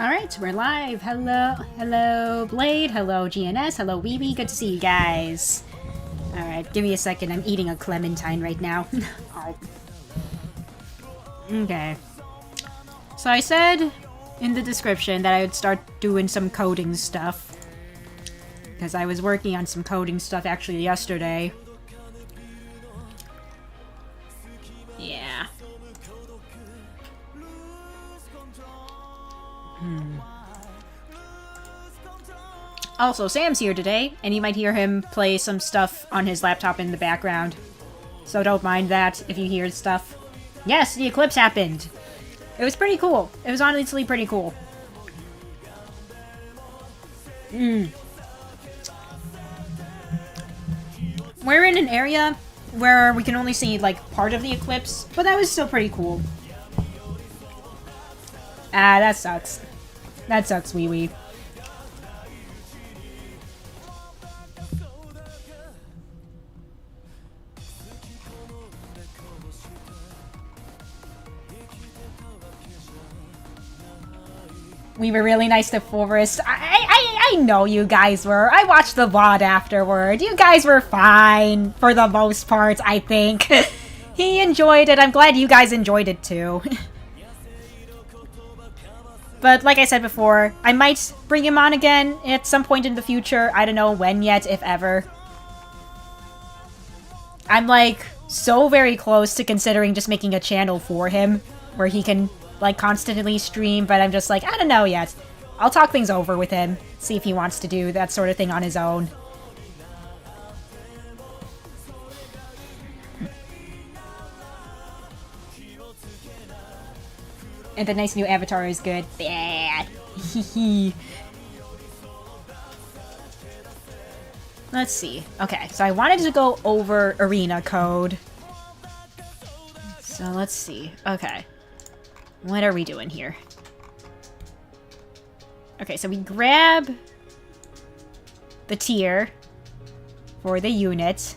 Alright, we're live. Hello, Blade. Hello, GNS. Hello, Weeby. Good to see you guys. Alright, give me a second. I'm eating a clementine right now. Oh. Okay. So I said in the description that I would start doing some coding stuff. Because I was working on some coding stuff actually yesterday. Yeah. Also, Sam's here today, and you might hear him play some stuff on his laptop in the background. So don't mind that if you hear stuff. Yes, the eclipse happened! It was pretty cool. It was honestly pretty cool. We're in an area where we can only see, like, part of the eclipse, but that was still pretty cool. Ah, that sucks. That sucks, wee wee. We were really nice to Forrest. I know you guys were. I watched the VOD afterward. You guys were fine, for the most part, I think. He enjoyed it. I'm glad you guys enjoyed it, too. But like I said before, I might bring him on again at some point in the future. I don't know when yet, if ever. I'm, like, so very close to considering just making a channel for him, where he can, like, constantly stream, but I'm just like, I don't know yet. I'll talk things over with him, see if he wants to do that sort of thing on his own. And the nice new avatar is good. Bad. Let's see. Okay, so I wanted to go over arena code. So let's see. Okay. What are we doing here? Okay, so we grab the tier for the unit.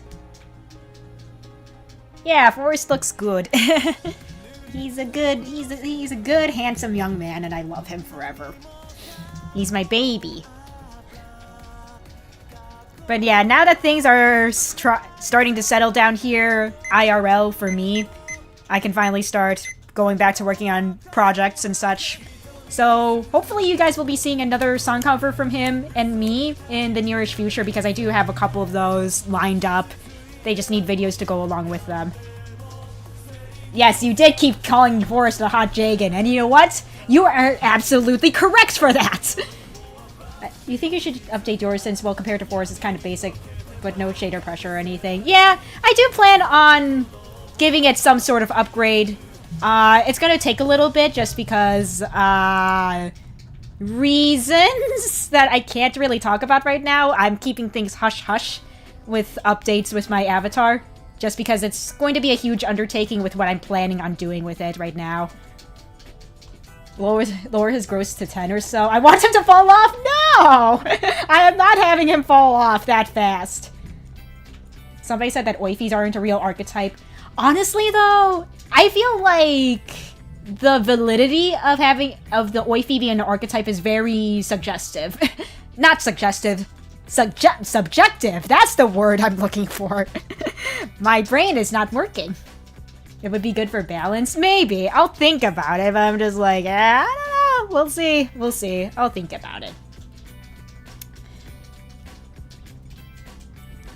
Yeah, Forrest looks good. He's a good, handsome young man, and I love him forever. He's my baby. But yeah, now that things are starting to settle down here, IRL for me, I can finally start going back to working on projects and such. So hopefully you guys will be seeing another song cover from him and me in the nearest future, because I do have a couple of those lined up. They just need videos to go along with them. Yes, you did keep calling Forrest a hot Jagan, and you know what? You are absolutely correct for that! You think you should update yours since, well, compared to Forrest, it's kind of basic, but no shader pressure or anything. Yeah, I do plan on giving it some sort of upgrade. It's gonna take a little bit just because, reasons that I can't really talk about right now. I'm keeping things hush-hush with updates with my avatar. Just because it's going to be a huge undertaking with what I'm planning on doing with it right now. Lower his gross to 10 or so. I want him to fall off? No! I am not having him fall off that fast. Somebody said that oifis aren't a real archetype. Honestly, though, I feel like the validity of the oifi being an archetype is very suggestive. Not suggestive. Subjective. That's the word I'm looking for. My brain is not working. It would be good for balance? Maybe. I'll think about it, but I'm just like, I don't know. We'll see. We'll see. I'll think about it.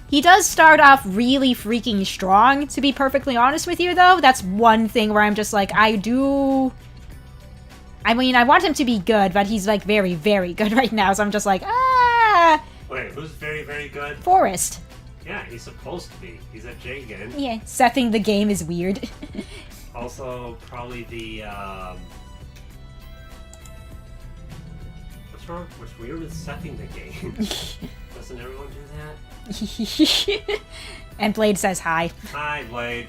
He does start off really freaking strong, to be perfectly honest with you, though. That's one thing where I'm just like, I mean, I want him to be good, but he's, like, very, very good right now, so I'm just like, Wait, who's very, very good? Forrest. Yeah, he's supposed to be. He's a Jagan. Yeah, Sething the game is weird. Also, probably the, What's wrong? What's weird with Sething the game? Doesn't everyone do that? And Blade says hi. Hi, Blade.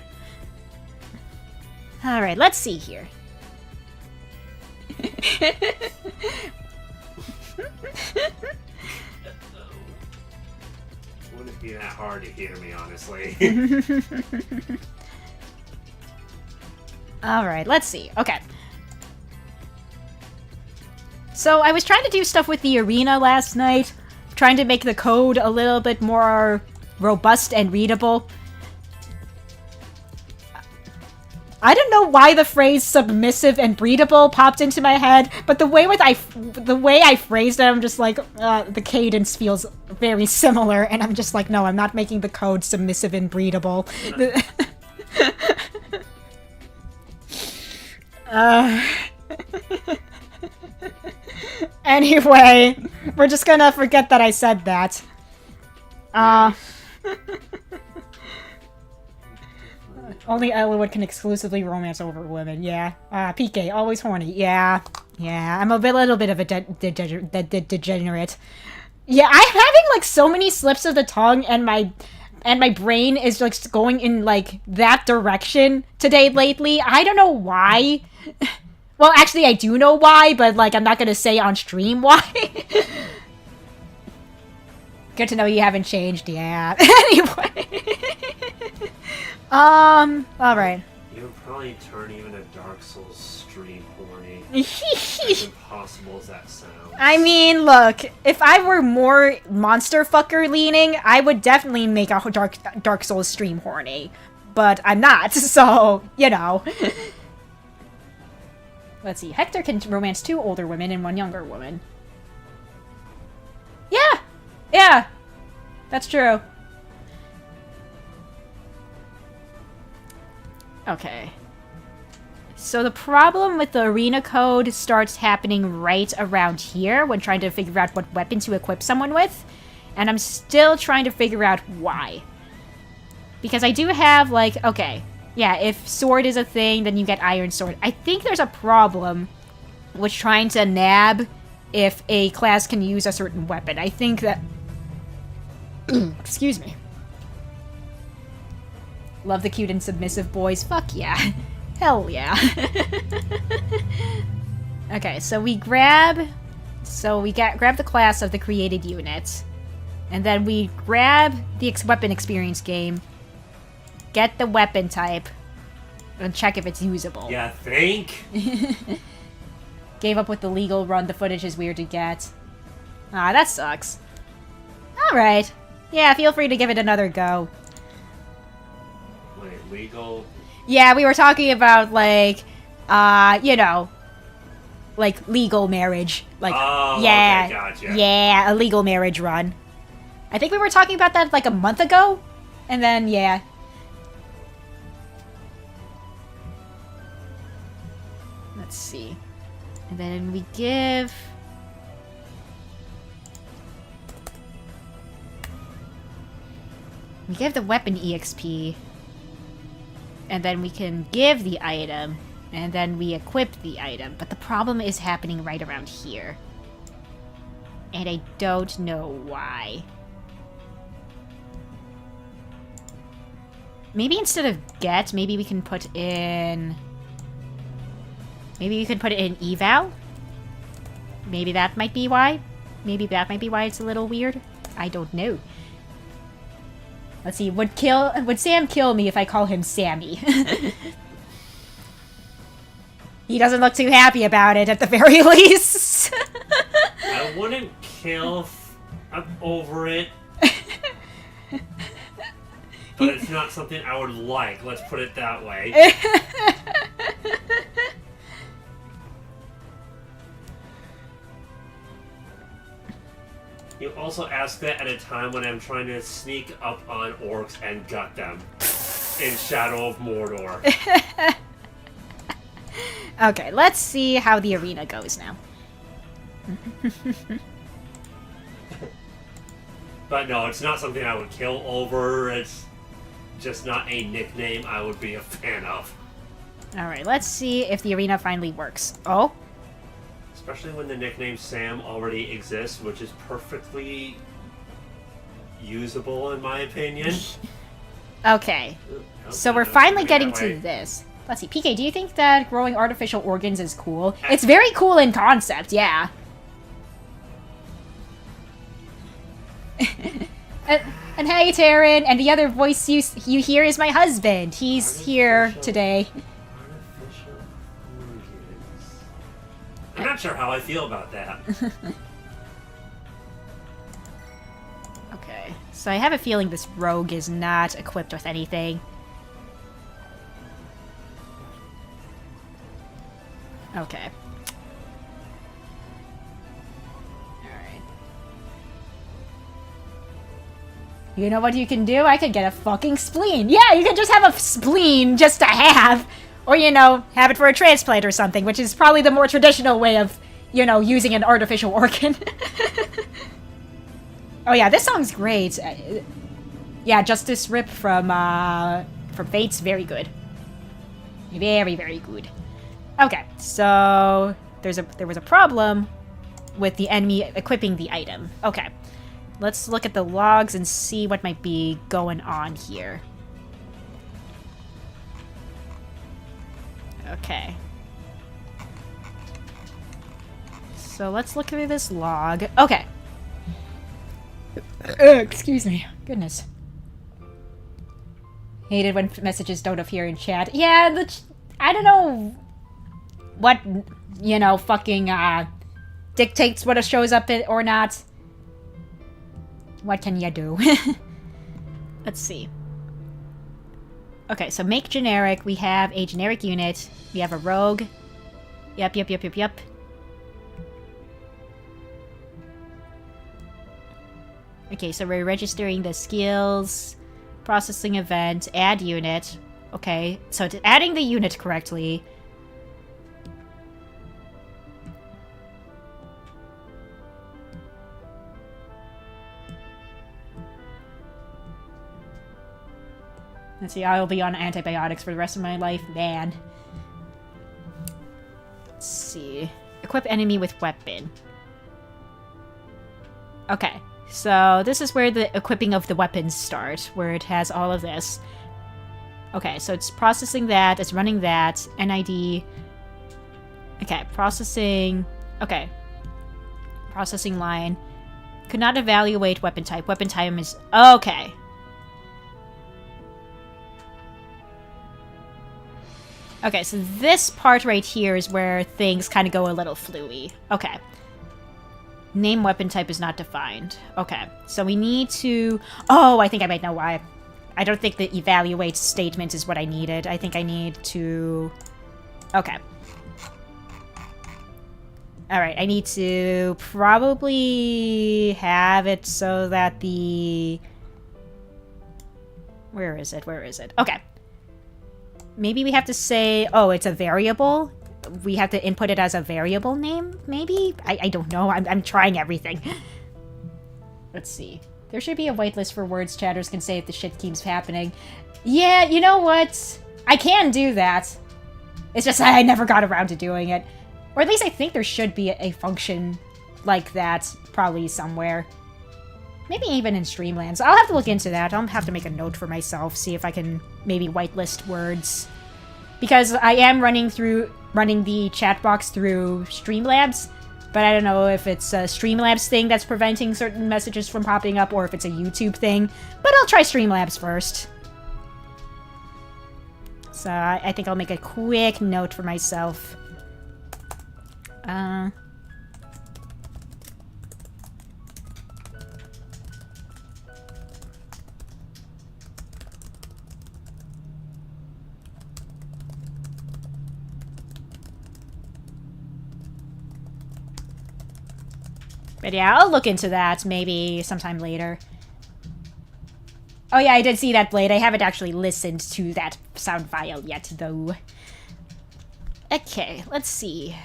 Alright, let's see here. Wouldn't be that hard to hear me, honestly. Alright, let's see. Okay. So I was trying to do stuff with the arena last night, trying to make the code a little bit more robust and readable. I don't know why the phrase submissive and breedable popped into my head, but the way I phrased it, I'm just like, the cadence feels very similar, and I'm just like, no, I'm not making the code submissive and breedable. Anyway, we're just gonna forget that I said that. Only Elwood can exclusively romance over women, yeah. PK, always horny, yeah. Yeah, I'm a little bit of a degenerate. Yeah, I'm having, like, so many slips of the tongue, and my brain is, like, going in, like, that direction today lately. I don't know why. Well, actually, I do know why, but, like, I'm not gonna say on stream why. Good to know you haven't changed, yeah. Anyway. Alright. You would probably turn even a Dark Souls stream horny. As impossible as that sounds. I mean, look, if I were more monster fucker leaning, I would definitely make a Dark Souls stream horny. But I'm not, so, you know. Let's see, Hector can romance 2 older women and 1 younger woman. Yeah! Yeah! That's true. Okay. So the problem with the arena code starts happening right around here when trying to figure out what weapon to equip someone with. And I'm still trying to figure out why. Because I do have, like, okay, yeah, if sword is a thing, then you get iron sword. I think there's a problem with trying to nab if a class can use a certain weapon. I think that... Excuse me. Love the cute and submissive boys. Fuck yeah. Hell yeah. Okay, so we grab the class of the created unit. And then we grab the weapon experience game. Get the weapon type. And check if it's usable. Yeah, think? Gave up with the legal run. The footage is weird to get. Ah, that sucks. Alright. Yeah, feel free to give it another go. Wait, legal? Yeah, we were talking about, like, you know, like, legal marriage. Like, oh, yeah, okay, gotcha. Yeah, a legal marriage run. I think we were talking about that, like, a month ago? And then, yeah. Let's see. And then we give... We give the weapon EXP. And then we can give the item. And then we equip the item. But the problem is happening right around here. And I don't know why. Maybe instead of get, maybe we can put in... Maybe we could put it in eval? Maybe that might be why? Maybe that might be why it's a little weird? I don't know. Let's see, would Sam kill me if I call him Sammy? He doesn't look too happy about it, at the very least. I wouldn't kill over it. But it's not something I would like, let's put it that way. You also ask that at a time when I'm trying to sneak up on orcs and gut them in Shadow of Mordor. Okay, let's see how the arena goes now. But no, it's not something I would kill over. It's just not a nickname I would be a fan of. Alright, let's see if the arena finally works. Oh? Especially when the nickname Sam already exists, which is perfectly usable in my opinion. Okay, so we're finally getting to this. Let's see, PK, do you think that growing artificial organs is cool? It's very cool in concept, yeah. And hey, Taryn, and the other voice you hear is my husband. He's here today. I'm not sure how I feel about that. Okay, so I have a feeling this rogue is not equipped with anything. Okay. Alright. You know what you can do? I could get a fucking spleen. Yeah, you can just have a spleen just to have. Or, you know, have it for a transplant or something, which is probably the more traditional way of, you know, using an artificial organ. Oh yeah, this song's great. Yeah, Justice Rip from Fate's very good. Very, very good. Okay, so there was a problem with the enemy equipping the item. Okay, let's look at the logs and see what might be going on here. Okay. So let's look through this log. Okay. Excuse me. Goodness. Hated when messages don't appear in chat. Yeah, I don't know what, you know, fucking, dictates what it shows up in or not. What can you do? Let's see. Okay, so make generic. We have a generic unit. We have a rogue. Yep. Okay, so we're registering the skills, processing event, add unit. Okay, so adding the unit correctly. Let's see, I'll be on antibiotics for the rest of my life, man. Let's see. Equip enemy with weapon. Okay. So, this is where the equipping of the weapons start, where it has all of this. Okay, so it's processing that, it's running that, NID. Okay, processing... Okay. Processing line. Could not evaluate weapon type. Weapon type is... Okay. Okay, so this part right here is where things kind of go a little fluey. Okay. Name weapon type is not defined. Okay, so we need to... Oh, I think I might know why. I don't think the evaluate statement is what I needed. I think I need to... Okay. Alright, I need to probably have it so that the... Where is it? Okay. Maybe we have to say... Oh, it's a variable? We have to input it as a variable name, maybe? I don't know. I'm trying everything. Let's see. There should be a whitelist for words chatters can say if the shit keeps happening. Yeah, you know what? I can do that. It's just I never got around to doing it. Or at least I think there should be a function like that probably somewhere. Maybe even in Streamlands. I'll have to look into that. I'll have to make a note for myself, see if I can maybe whitelist words. Because I am running the chat box through Streamlabs, but I don't know if it's a Streamlabs thing that's preventing certain messages from popping up or if it's a YouTube thing, but I'll try Streamlabs first. So I think I'll make a quick note for myself. But yeah, I'll look into that maybe sometime later. Oh yeah, I did see that, Blade. I haven't actually listened to that sound file yet, though. Okay, let's see.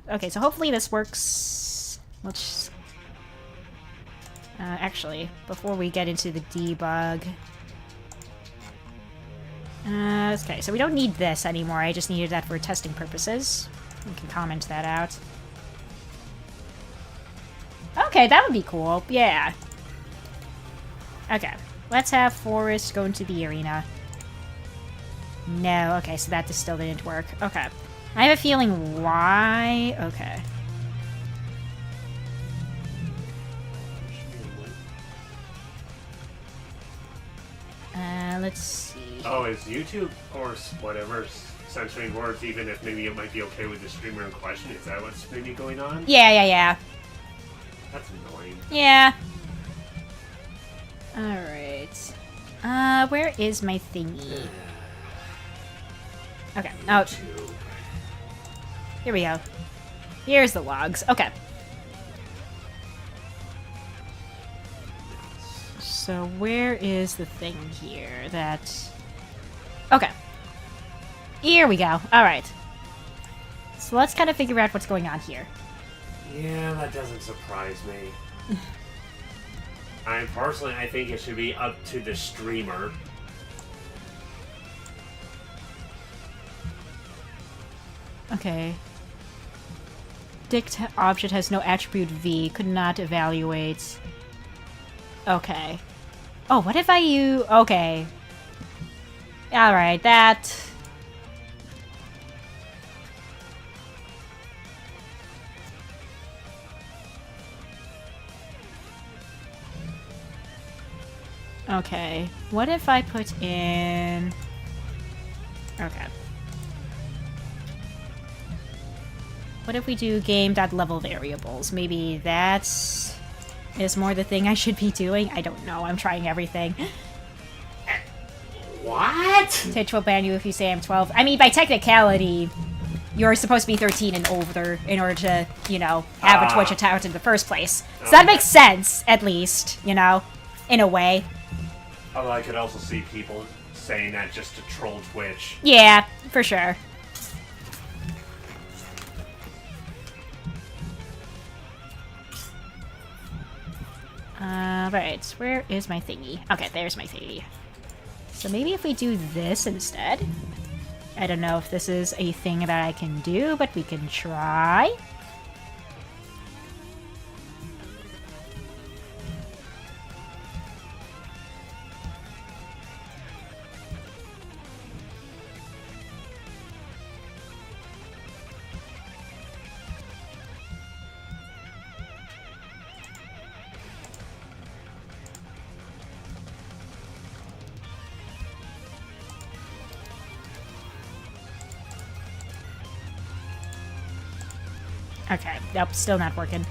Okay, so hopefully this works. Let's... actually, before we get into the debug... okay, so we don't need this anymore. I just needed that for testing purposes. We can comment that out. Okay, that would be cool. Yeah. Okay. Let's have Forrest go into the arena. No. Okay, so that just still didn't work. Okay. I have a feeling why... Okay. Let's see. Oh, is YouTube or whatever censoring words, even if maybe it might be okay with the streamer in question. Is that what's maybe going on? Yeah. That's annoying. Yeah. Alright. Where is my thingy? Okay. Oh, here we go. Here's the logs. Okay. So where is the thing here that... Okay. Here we go. Alright. So let's kind of figure out what's going on here. Yeah, that doesn't surprise me. I think it should be up to the streamer. Okay. Dict object has no attribute V. Could not evaluate. Okay. Oh, what if I use... Okay. Alright, that... Okay. What if I put in... Okay. What if we do game.level variables? Maybe that's... is more the thing I should be doing? I don't know. I'm trying everything. What? Twitch will ban you if you say I'm 12. I mean, by technicality, you're supposed to be 13 and older in order to, you know, have a Twitch account in the first place. So that makes sense, at least, you know, in a way. Although I could also see people saying that just to troll Twitch. Yeah, for sure. Right, where is my thingy? Okay, there's my thingy. So maybe if we do this instead. I don't know if this is a thing that I can do, but we can try. Okay, nope, still not working.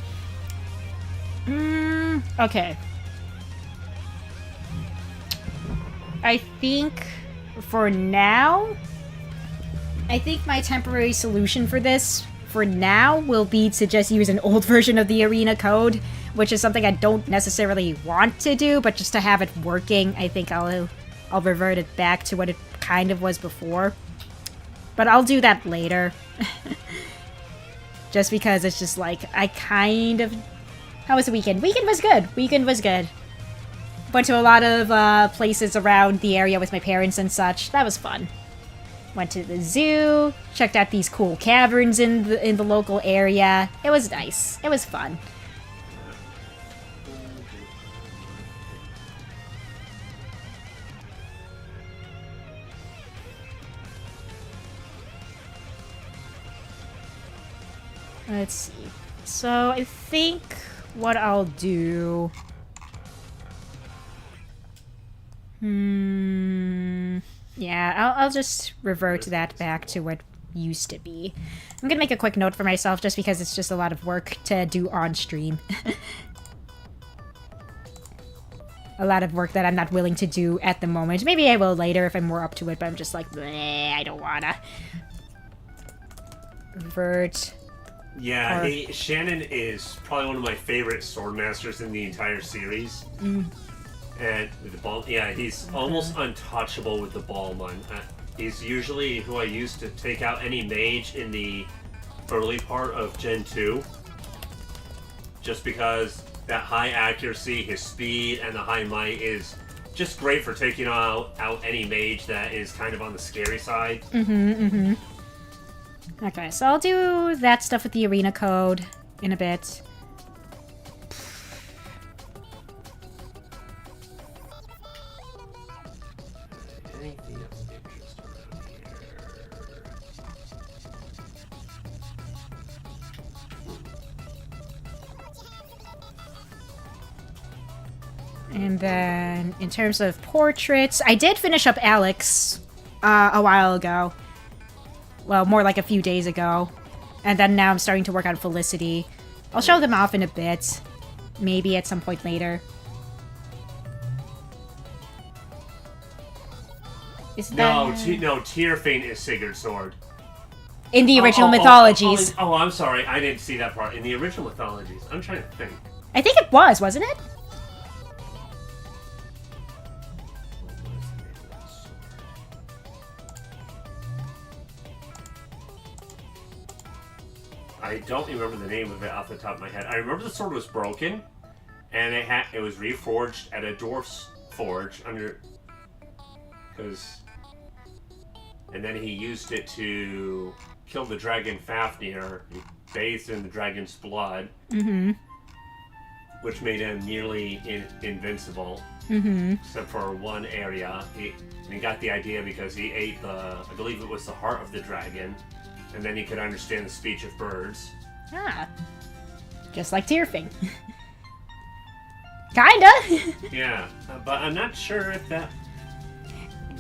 Okay. I think, for now, I think my temporary solution for this, for now, will be to just use an old version of the arena code, which is something I don't necessarily want to do, but just to have it working, I think I'll revert it back to what it kind of was before. But I'll do that later. Just because it's just like, I kind of... How was the weekend? Weekend was good. Weekend was good. Went to a lot of places around the area with my parents and such. That was fun. Went to the zoo. Checked out these cool caverns in the local area. It was nice. It was fun. Let's see. So I think what I'll do... Yeah, I'll just revert that back to what used to be. I'm gonna make a quick note for myself just because it's just a lot of work to do on stream. A lot of work that I'm not willing to do at the moment. Maybe I will later if I'm more up to it, but I'm just like, bleh, I don't wanna. Revert... Yeah, Shannon is probably one of my favorite swordmasters in the entire series. And with the ball, yeah, he's almost untouchable with the Ballman. He's usually who I use to take out any mage in the early part of Gen 2. Just because that high accuracy, his speed, and the high might is just great for taking out any mage that is kind of on the scary side. Okay, so I'll do that stuff with the arena code in a bit. Anything else interesting around here? And then, in terms of portraits, I did finish up Alex a while ago. Well, more like a few days ago. And then now I'm starting to work on Felicity. I'll show them off in a bit. Maybe at some point later. Is No, that... no, Tearfane is Sigurd's sword. In the original mythologies. Oh, I'm sorry. I didn't see that part. In the original mythologies. I'm trying to think. I think it was, wasn't it? I don't remember the name of it off the top of my head. I remember the sword was broken, and it was reforged at a dwarf's forge under... And then he used it to kill the dragon Fafnir. He bathed in the dragon's blood. Mm-hmm. Which made him nearly invincible. Mm-hmm. Except for one area. He got the idea because he ate I believe it was the heart of the dragon. And then he could understand the speech of birds. Ah. Just like Tearfane. Kinda. Yeah, but I'm not sure if that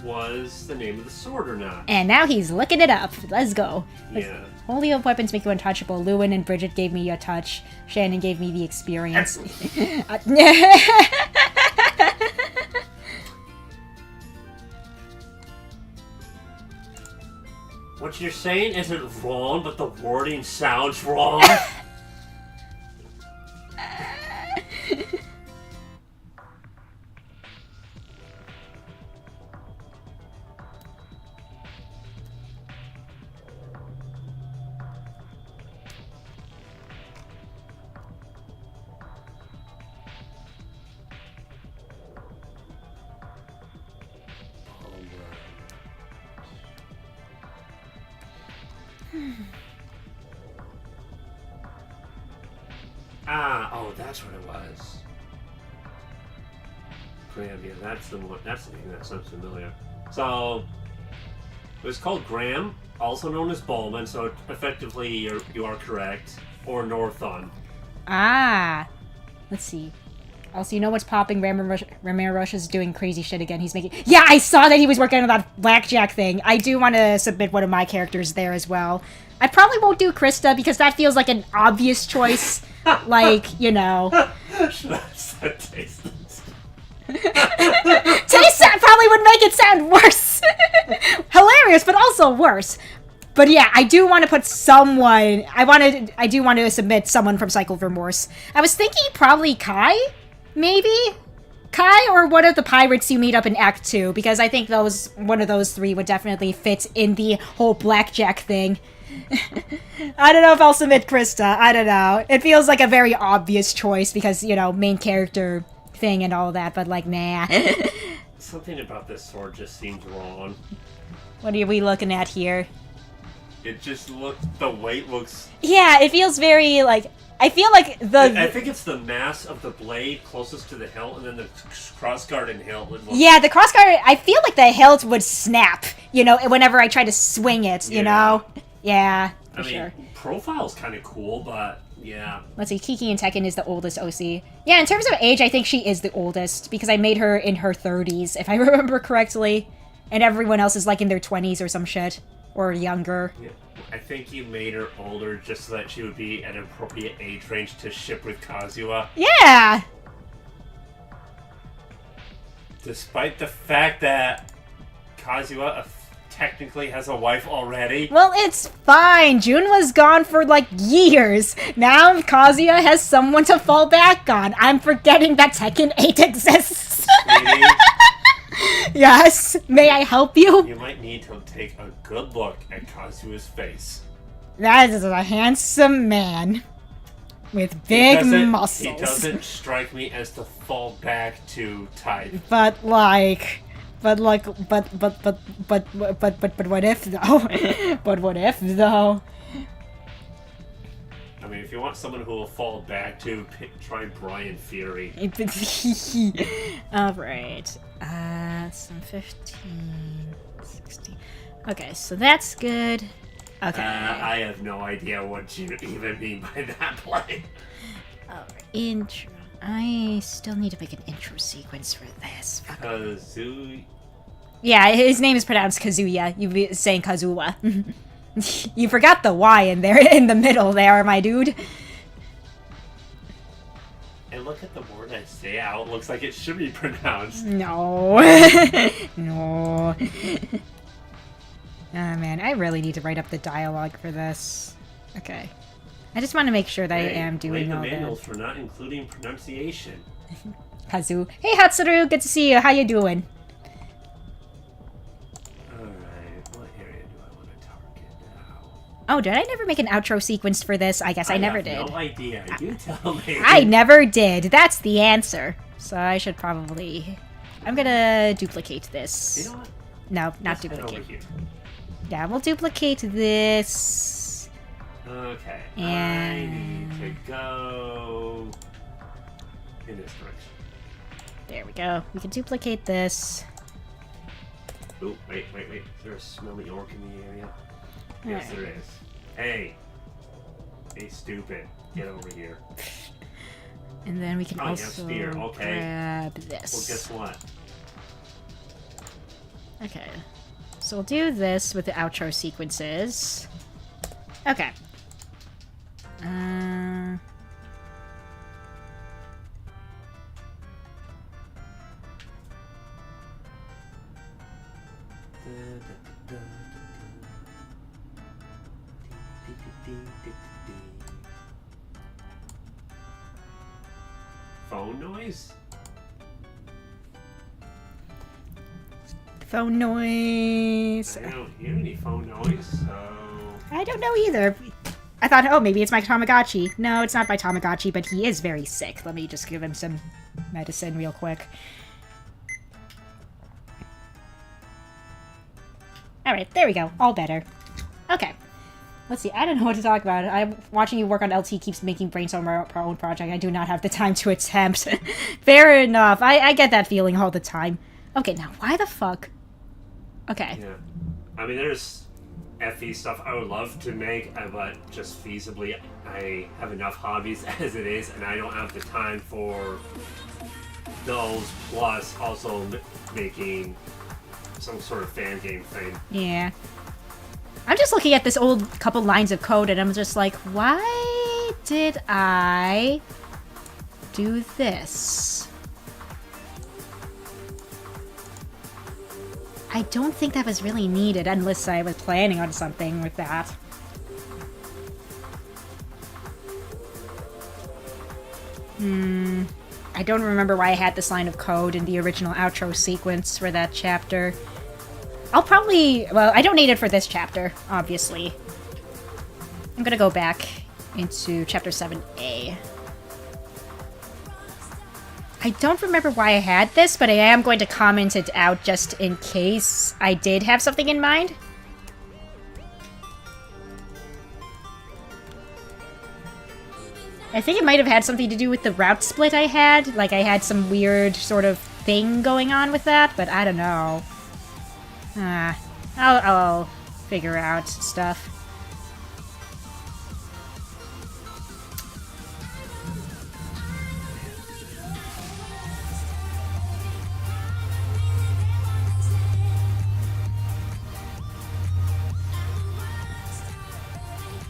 was the name of the sword or not. And now he's looking it up. Let's go. Yeah. Holy of weapons make you untouchable. Lewin and Bridget gave me a touch. Shannon gave me the experience. What you're saying isn't wrong, but the wording sounds wrong. Oh, that's what it was. Graham, yeah, that's the one. That's the thing that sounds familiar. So, it was called Graham, also known as Bowman. So effectively, you are correct. Or Northon. Ah, let's see. Also, you know what's popping? Remorse is doing crazy shit again. He's making... Yeah, I saw that he was working on that blackjack thing. I do want to submit one of my characters there as well. I probably won't do Krista because that feels like an obvious choice. Like, you know. Should I said Tasteless? Taste probably would make it sound worse. Hilarious, but also worse. But yeah, I do want to put someone... I do want to submit someone from Cycle of Remorse. I was thinking probably Kai? Maybe? Kai or one of the pirates you meet up in Act 2, because I think one of those three would definitely fit in the whole blackjack thing. I don't know if I'll submit Krista. I don't know. It feels like a very obvious choice because, you know, main character thing and all that, but like, nah. Something about this sword just seems wrong. What are we looking at here? It just the weight looks... Yeah, it feels very, like... I feel like I think it's the mass of the blade closest to the hilt, and then the crossguard and hilt would look... Yeah, the crossguard, I feel like the hilt would snap, you know, whenever I try to swing it, you know? Yeah, for sure. Profile's kind of cool, but yeah. Let's see, Kiki in Tekken is the oldest OC. Yeah, in terms of age, I think she is the oldest, because I made her in her 30s, if I remember correctly. And everyone else is like in their 20s or some shit. Or younger. Yeah. I think you made her older just so that she would be at an appropriate age range to ship with Kazuya. Yeah! Despite the fact that Kazuya technically has a wife already. Well, it's fine. June was gone for like years. Now Kazuya has someone to fall back on. I'm forgetting that Tekken 8 exists. Sweetie, yes, may I help you? you might need to take a good look at Kazuya's face. That is a handsome man. With big muscles. He doesn't strike me as the fall back to type. But what if though? But what if though? I mean, if you want someone who will fall back to, try Brian Fury. Alright. Some 15, 16. Okay, so that's good. Okay. I have no idea what you even mean by that play. Alright, intro. I still need to make an intro sequence for this. Kazuya. Yeah, his name is pronounced Kazuya. You'd be saying Kazuya. You forgot the Y in there, in the middle there, my dude. And look at the word I say out. It looks like it should be pronounced. No. No. Oh man, I really need to write up the dialogue for this. Okay. I just want to make sure that I am doing all the that. manuals for not including pronunciation. Kazu. Hey Hatsuru, good to see you. How you doing? Alright, what area do I want to target now? Oh, did I never make an outro sequence for this? I guess I never did. I have no idea. You tell me. I never did. That's the answer. So I should probably... I'm gonna duplicate this. You know what? No, not Let's head duplicate. over here. Yeah, we'll duplicate this. Okay. And... I need to go in this direction. There we go. We can duplicate this. Oh, wait. Is there a smelly orc in the area? Yes, Alright. there is. Hey, stupid. Get over here. And then we can Oh, also spear. Okay. grab this. Well, guess what? Okay. So we'll do this with the outro sequences. Okay. Phone noise? Phone noise. I don't hear any phone noise, so... I don't know either. I thought, oh, maybe it's my Tamagotchi. No, it's not my Tamagotchi, but he is very sick. Let me just give him some medicine real quick. Alright, there we go. All better. Okay. Let's see. I don't know what to talk about. I'm watching you work on LT keeps making brainstorm our own project. I do not have the time to attempt. Fair enough. I get that feeling all the time. Okay, now why the fuck? Okay. Yeah. I mean, there's FE stuff I would love to make, but just feasibly, I have enough hobbies as it is, and I don't have the time for those, plus also making some sort of fan game thing. Yeah. I'm just looking at this old couple lines of code, and I'm just like, why did I do this? I don't think that was really needed, unless I was planning on something with that. I don't remember why I had this line of code in the original outro sequence for that chapter. I'll probably... Well, I don't need it for this chapter, obviously. I'm gonna go back into Chapter 7A. I don't remember why I had this, but I am going to comment it out just in case I did have something in mind. I think it might have had something to do with the route split I had. Like, I had some weird sort of thing going on with that, but I don't know. I'll figure out stuff.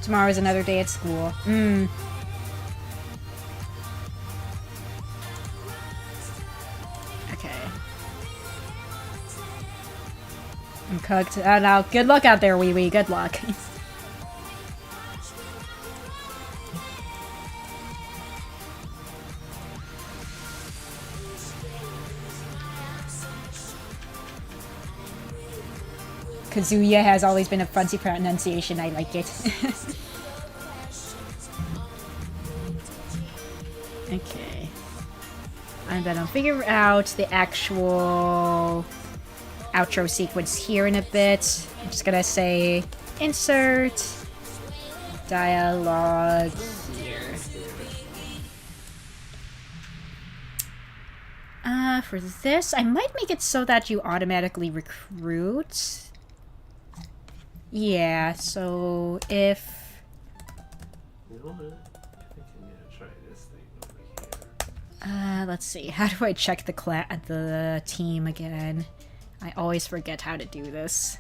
Tomorrow's another day at school. Okay. I'm cooked. Now, good luck out there, wee wee. Good luck. Kazuya has always been a fancy pronunciation. I like it. Okay. And then I'll figure out the actual outro sequence here in a bit. I'm just gonna say insert dialogue here. For this, I might make it so that you automatically recruit. Yeah, so if... You know what? I think I'm gonna try this thing over here. Let's see. How do I check the team again? I always forget how to do this.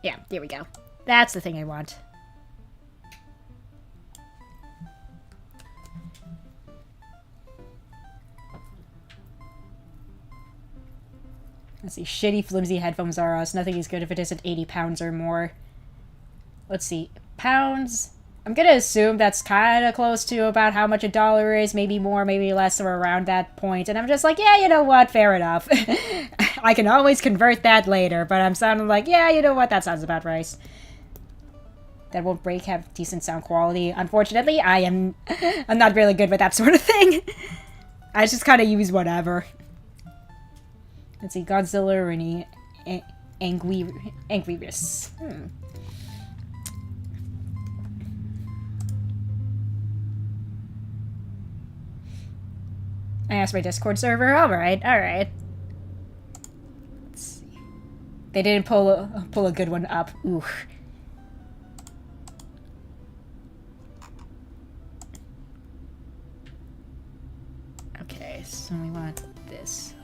Yeah, there we go. That's the thing I want. Let's see. Shitty, flimsy headphones are us. Nothing is good if it isn't 80 pounds or more. Let's see. Pounds. I'm gonna assume that's kind of close to about how much a dollar is. Maybe more, maybe less, or around that point. And I'm just like, yeah, you know what? Fair enough. I can always convert that later. But I'm sounding like, yeah, you know what? That sounds about right. That won't break, have decent sound quality. Unfortunately, I'm not really good with that sort of thing. I just kind of use whatever. Let's see, Godzilla or any Angrius. I asked my Discord server. Alright. Let's see. They didn't pull a good one up. Ooh. Okay, so we want this.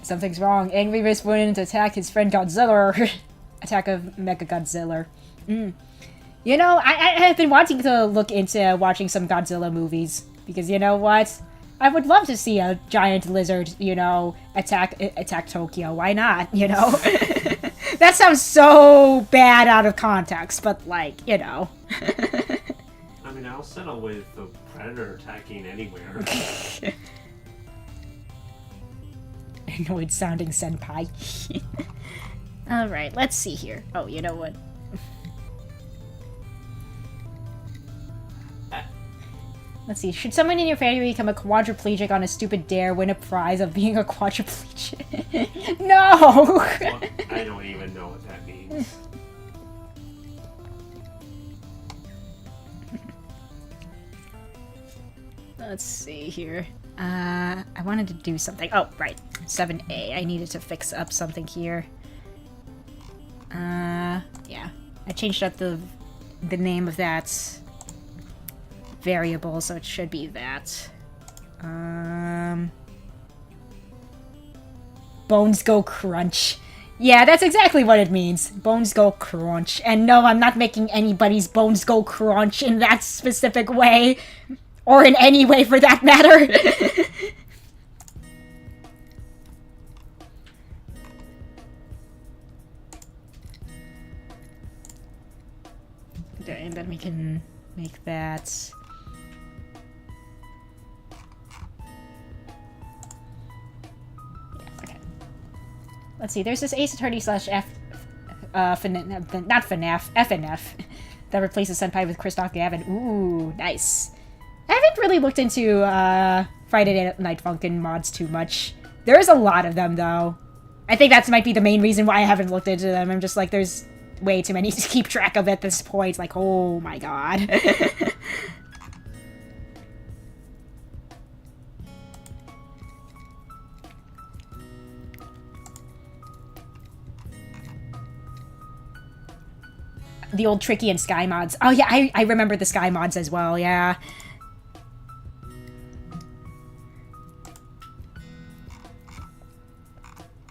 Something's wrong. Angry Beast wouldn't attack his friend Godzilla. Attack of Mecha Godzilla. You know, I have been wanting to look into watching some Godzilla movies. Because you know what? I would love to see a giant lizard, you know, attack Tokyo. Why not, you know? That sounds so bad out of context, but like, you know. I mean, I'll settle with the Predator attacking anywhere. Annoyed sounding senpai. Alright, let's see here. Oh, you know what? Let's see. Should someone in your family become a quadriplegic on a stupid dare, win a prize of being a quadriplegic? No! Well, I don't even know what that means. Let's see here. I wanted to do something. Oh, right. 7A. I needed to fix up something here. Yeah. I changed up the name of that variable, so it should be that. Bones go crunch. Yeah, that's exactly what it means. Bones go crunch. And no, I'm not making anybody's bones go crunch in that specific way. Or in any way, for that matter. Okay, and then we can make that... Yeah, okay. Let's see, there's this Ace Attorney slash not FNAF, FNF, that replaces Senpai with Christoph Gavin. Ooh, nice. I haven't really looked into Friday Night Funkin' mods too much. There is a lot of them, though. I think that might be the main reason why I haven't looked into them. I'm just like, there's way too many to keep track of at this point. Like, oh my god. The old Tricky and Sky mods. Oh yeah, I remember the Sky mods as well, yeah.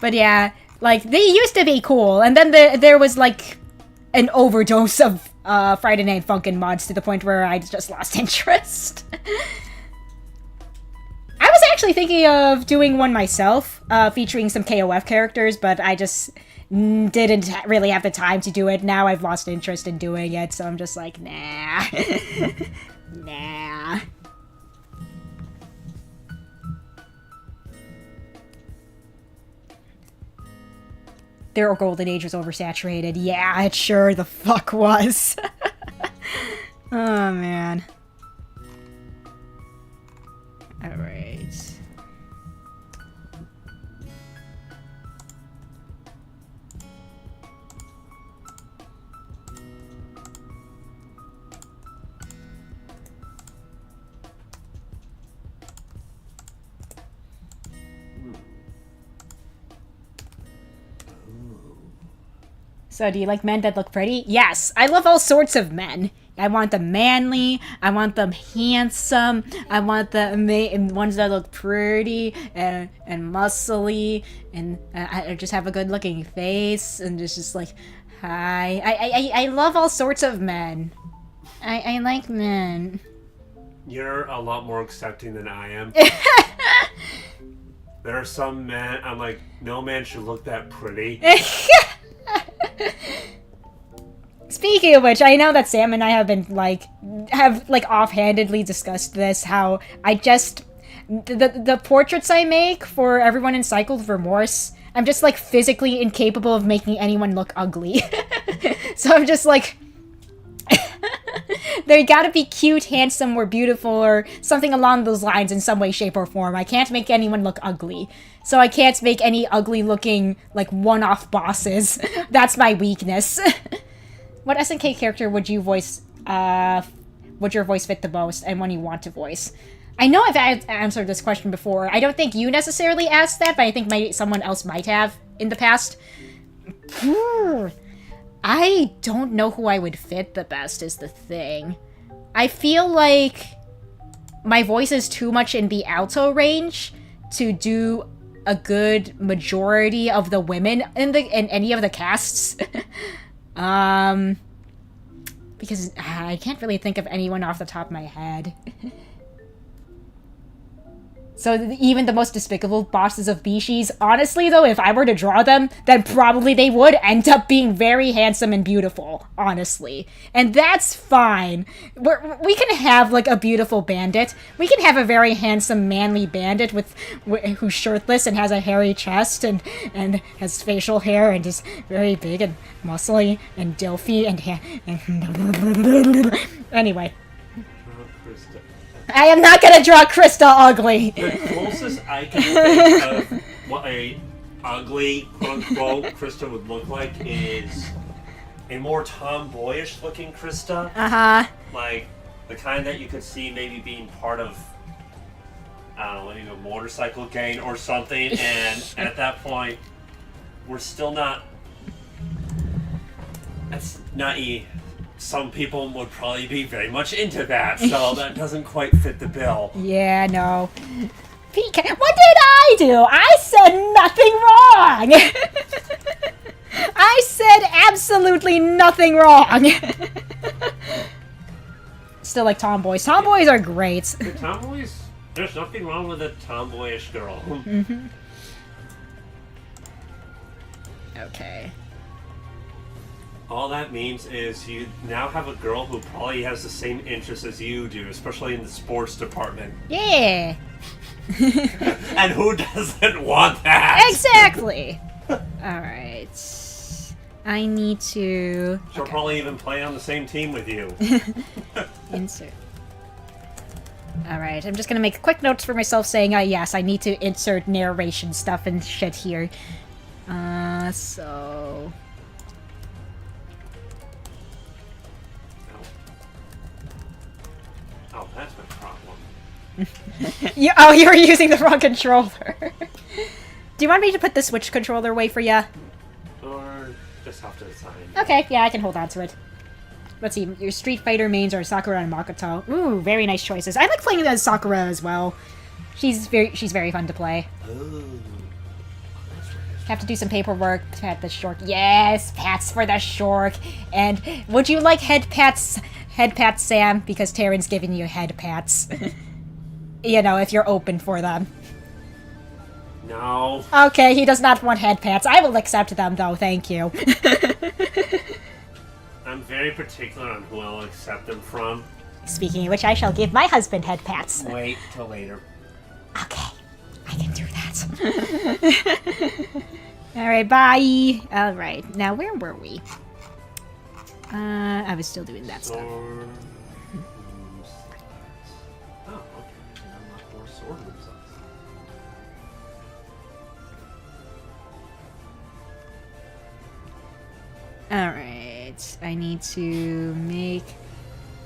But yeah, like, they used to be cool, and then there was, like, an overdose of Friday Night Funkin' mods to the point where I just lost interest. I was actually thinking of doing one myself, featuring some KOF characters, but I just didn't really have the time to do it. Now I've lost interest in doing it, so I'm just like, nah. Nah. Their golden age was oversaturated. Yeah, it sure the fuck was. Oh, man. Alright. So, do you like men that look pretty? Yes, I love all sorts of men. I want them manly. I want them handsome. I want the ones that look pretty and muscly and I just have a good looking face and just like, hi. I love all sorts of men. I like men. You're a lot more accepting than I am. There are some men, I'm like, no man should look that pretty. Speaking of which, I know that Sam and I have been, have offhandedly discussed this, how I just... The portraits I make for everyone in Cycled Remorse, I'm just, like, physically incapable of making anyone look ugly. So I'm just like... They gotta be cute, handsome, or beautiful, or something along those lines in some way, shape, or form. I can't make anyone look ugly. So I can't make any ugly-looking, like, one-off bosses. That's my weakness. What SNK character would you voice, would your voice fit the most, and one you want to voice? I know I've answered this question before. I don't think you necessarily asked that, but I think someone else might have in the past. I don't know who I would fit the best is the thing. I feel like my voice is too much in the alto range to do a good majority of the women in any of the casts. Because I can't really think of anyone off the top of my head. So even the most despicable bosses of Bishi's, honestly though, if I were to draw them, then probably they would end up being very handsome and beautiful, honestly. And that's fine. We can have, like, a beautiful bandit. We can have a very handsome, manly bandit who's shirtless and has a hairy chest and has facial hair and is very big and muscly and dilfy and anyway. I am not gonna draw Krista ugly. The closest I can think of what a ugly, quote-unquote, Krista would look like is a more tomboyish looking Krista. Uh-huh. Like, the kind that you could see maybe being part of, I don't know, maybe a motorcycle gang or something, and at that point, we're still not... That's not some people would probably be very much into that, so that doesn't quite fit the bill. Yeah, no. PK, what did I do? I said nothing wrong! I said absolutely nothing wrong! Still like tomboys. Tomboys are great. The tomboys, there's nothing wrong with a tomboyish girl. Mm-hmm. Okay. All that means is you now have a girl who probably has the same interests as you do, especially in the sports department. Yeah. And who doesn't want that? Exactly. Alright. I need to... She'll probably even play on the same team with you. Insert. Alright, I'm just gonna make quick notes for myself saying, yes, I need to insert narration stuff and shit here. So... Oh, that's my problem. You were using the wrong controller. Do you want me to put the Switch controller away for ya? Or just have to decide. Okay, yeah, I can hold on to it. Let's see, your Street Fighter mains are Sakura and Makoto. Ooh, very nice choices. I like playing as Sakura as well. She's very fun to play. Ooh. Have to do some paperwork to pat the shork. Yes, pats for the shork. And would you like head pats, Sam? Because Taryn's giving you head pats. You know, if you're open for them. No. Okay, he does not want head pats. I will accept them, though. Thank you. I'm very particular on who I'll accept them from. Speaking of which, I shall give my husband head pats. Wait till later. Okay, I can do that. Alright, bye. Alright, now where were we? I was still doing that stuff. Oh, okay. Unlock more sword moves. Alright, I need to make...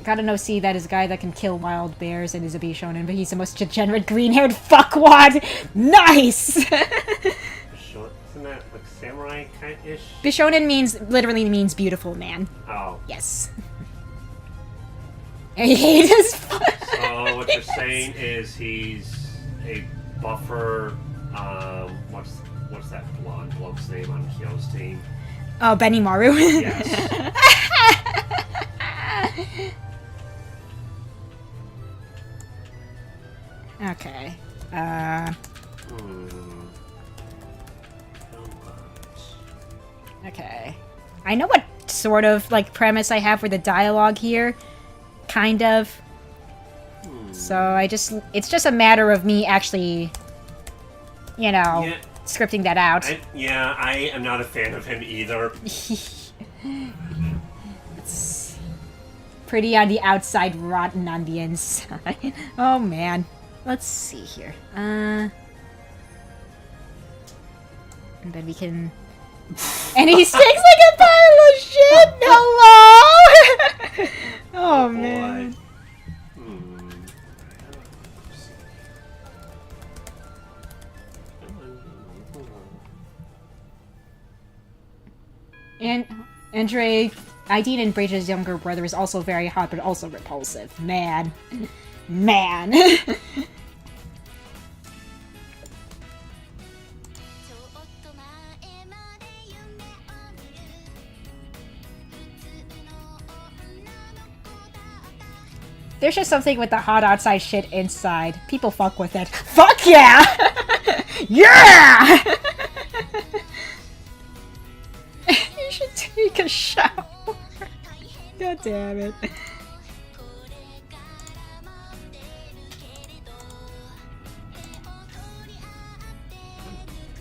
Gotta know, see, that is a guy that can kill wild bears and is a Bishonen, but he's the most degenerate green-haired fuckwad! Nice! Isn't that like samurai kind-ish? Bishonen literally means beautiful man. Oh. Yes. I hate his. So what you're saying is he's a buffer. What's that blonde bloke's name on Kyo's team? Oh, Benny Maru. Yes. Okay. Okay. I know what sort of, like, premise I have for the dialogue here. Kind of. So it's just a matter of me actually, you know, scripting that out. I am not a fan of him either. It's pretty on the outside, rotten on the inside. Oh, man. Let's see here. And then we can... And he stinks like a pile of shit! Hello! Oh, man. And Andre, Aideen and Bridget's younger brother is also very hot, but also repulsive. Man. Man. There's just something with the hot outside shit inside. People fuck with it. Fuck yeah! Yeah! You should take a shower. God damn it.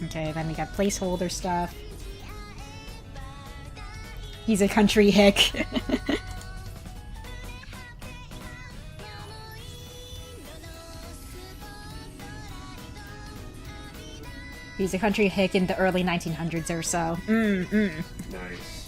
Okay, then we got placeholder stuff. He's a country hick. He's a country hick in the early 1900s or so. Nice.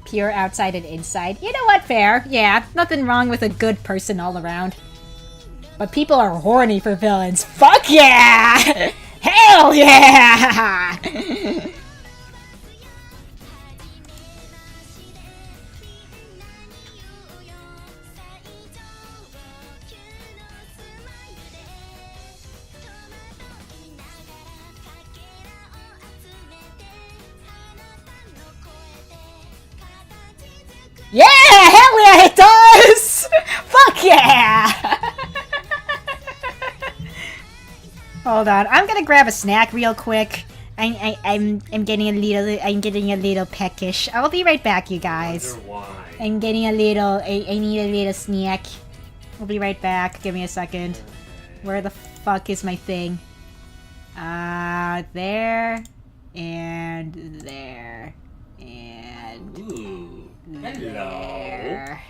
Pure outside and inside. You know what? Fair. Yeah, nothing wrong with a good person all around. But people are horny for villains. Fuck yeah! Hell yeah! Yeah! Hell yeah, it does! Fuck yeah! Hold on, I'm gonna grab a snack real quick. I'm getting a little peckish. I'll be right back, you guys. Why? I'm getting a little. I need a little snack. I'll be right back. Give me a second. Where the fuck is my thing? There, and there, and. Ooh. Hello. There.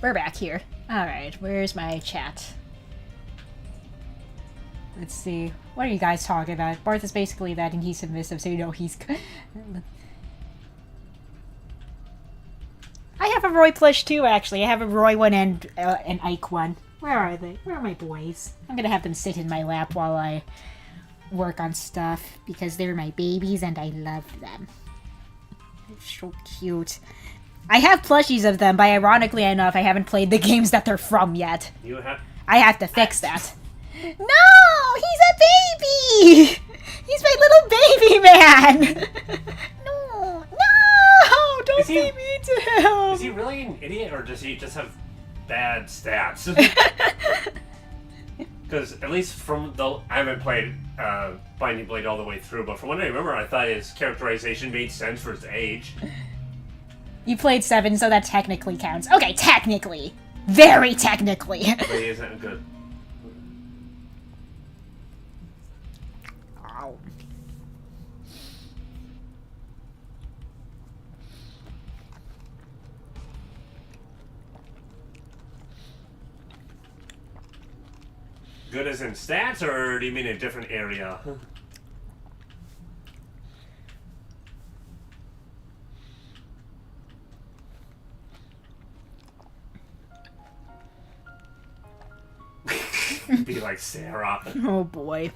we're back here. Alright, where's my chat? Let's see. What are you guys talking about? Barth is basically that and he's submissive, so you know he's... I have a Roy plush too, actually. I have a Roy one and an Ike one. Where are they? Where are my boys? I'm gonna have them sit in my lap while I work on stuff, because they're my babies and I love them. They're so cute. I have plushies of them, but ironically enough, I haven't played the games that they're from yet. You have... I have to fix that. No! He's a baby! He's my little baby man! No! No! Don't be mean to him! Is he really an idiot, or does he just have bad stats? Because at least from the... I haven't played Binding Blade all the way through, but from what I remember, I thought his characterization made sense for his age. You played 7, so that technically counts. Okay, technically. Very technically. But he isn't good. Ow. Good as in stats, or do you mean a different area? Be like Sarah. Oh boy.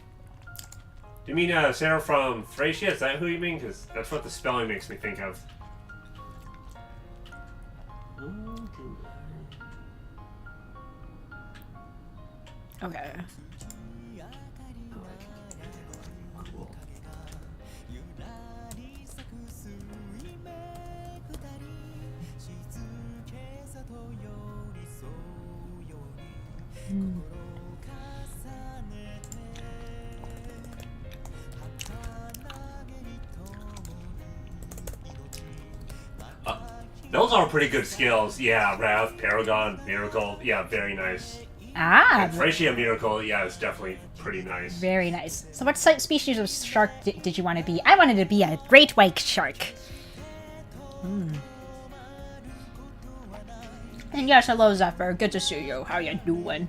Do you mean Sarah from Thracia? Is that who you mean? Because that's what the spelling makes me think of. Okay. Those are pretty good skills. Yeah, Wrath, Paragon, Miracle. Yeah, very nice. Ah! And Thracia Miracle, yeah, it's definitely pretty nice. Very nice. So what species of shark did you want to be? I wanted to be a great white shark. And yes, hello Zephyr. Good to see you. How you doing?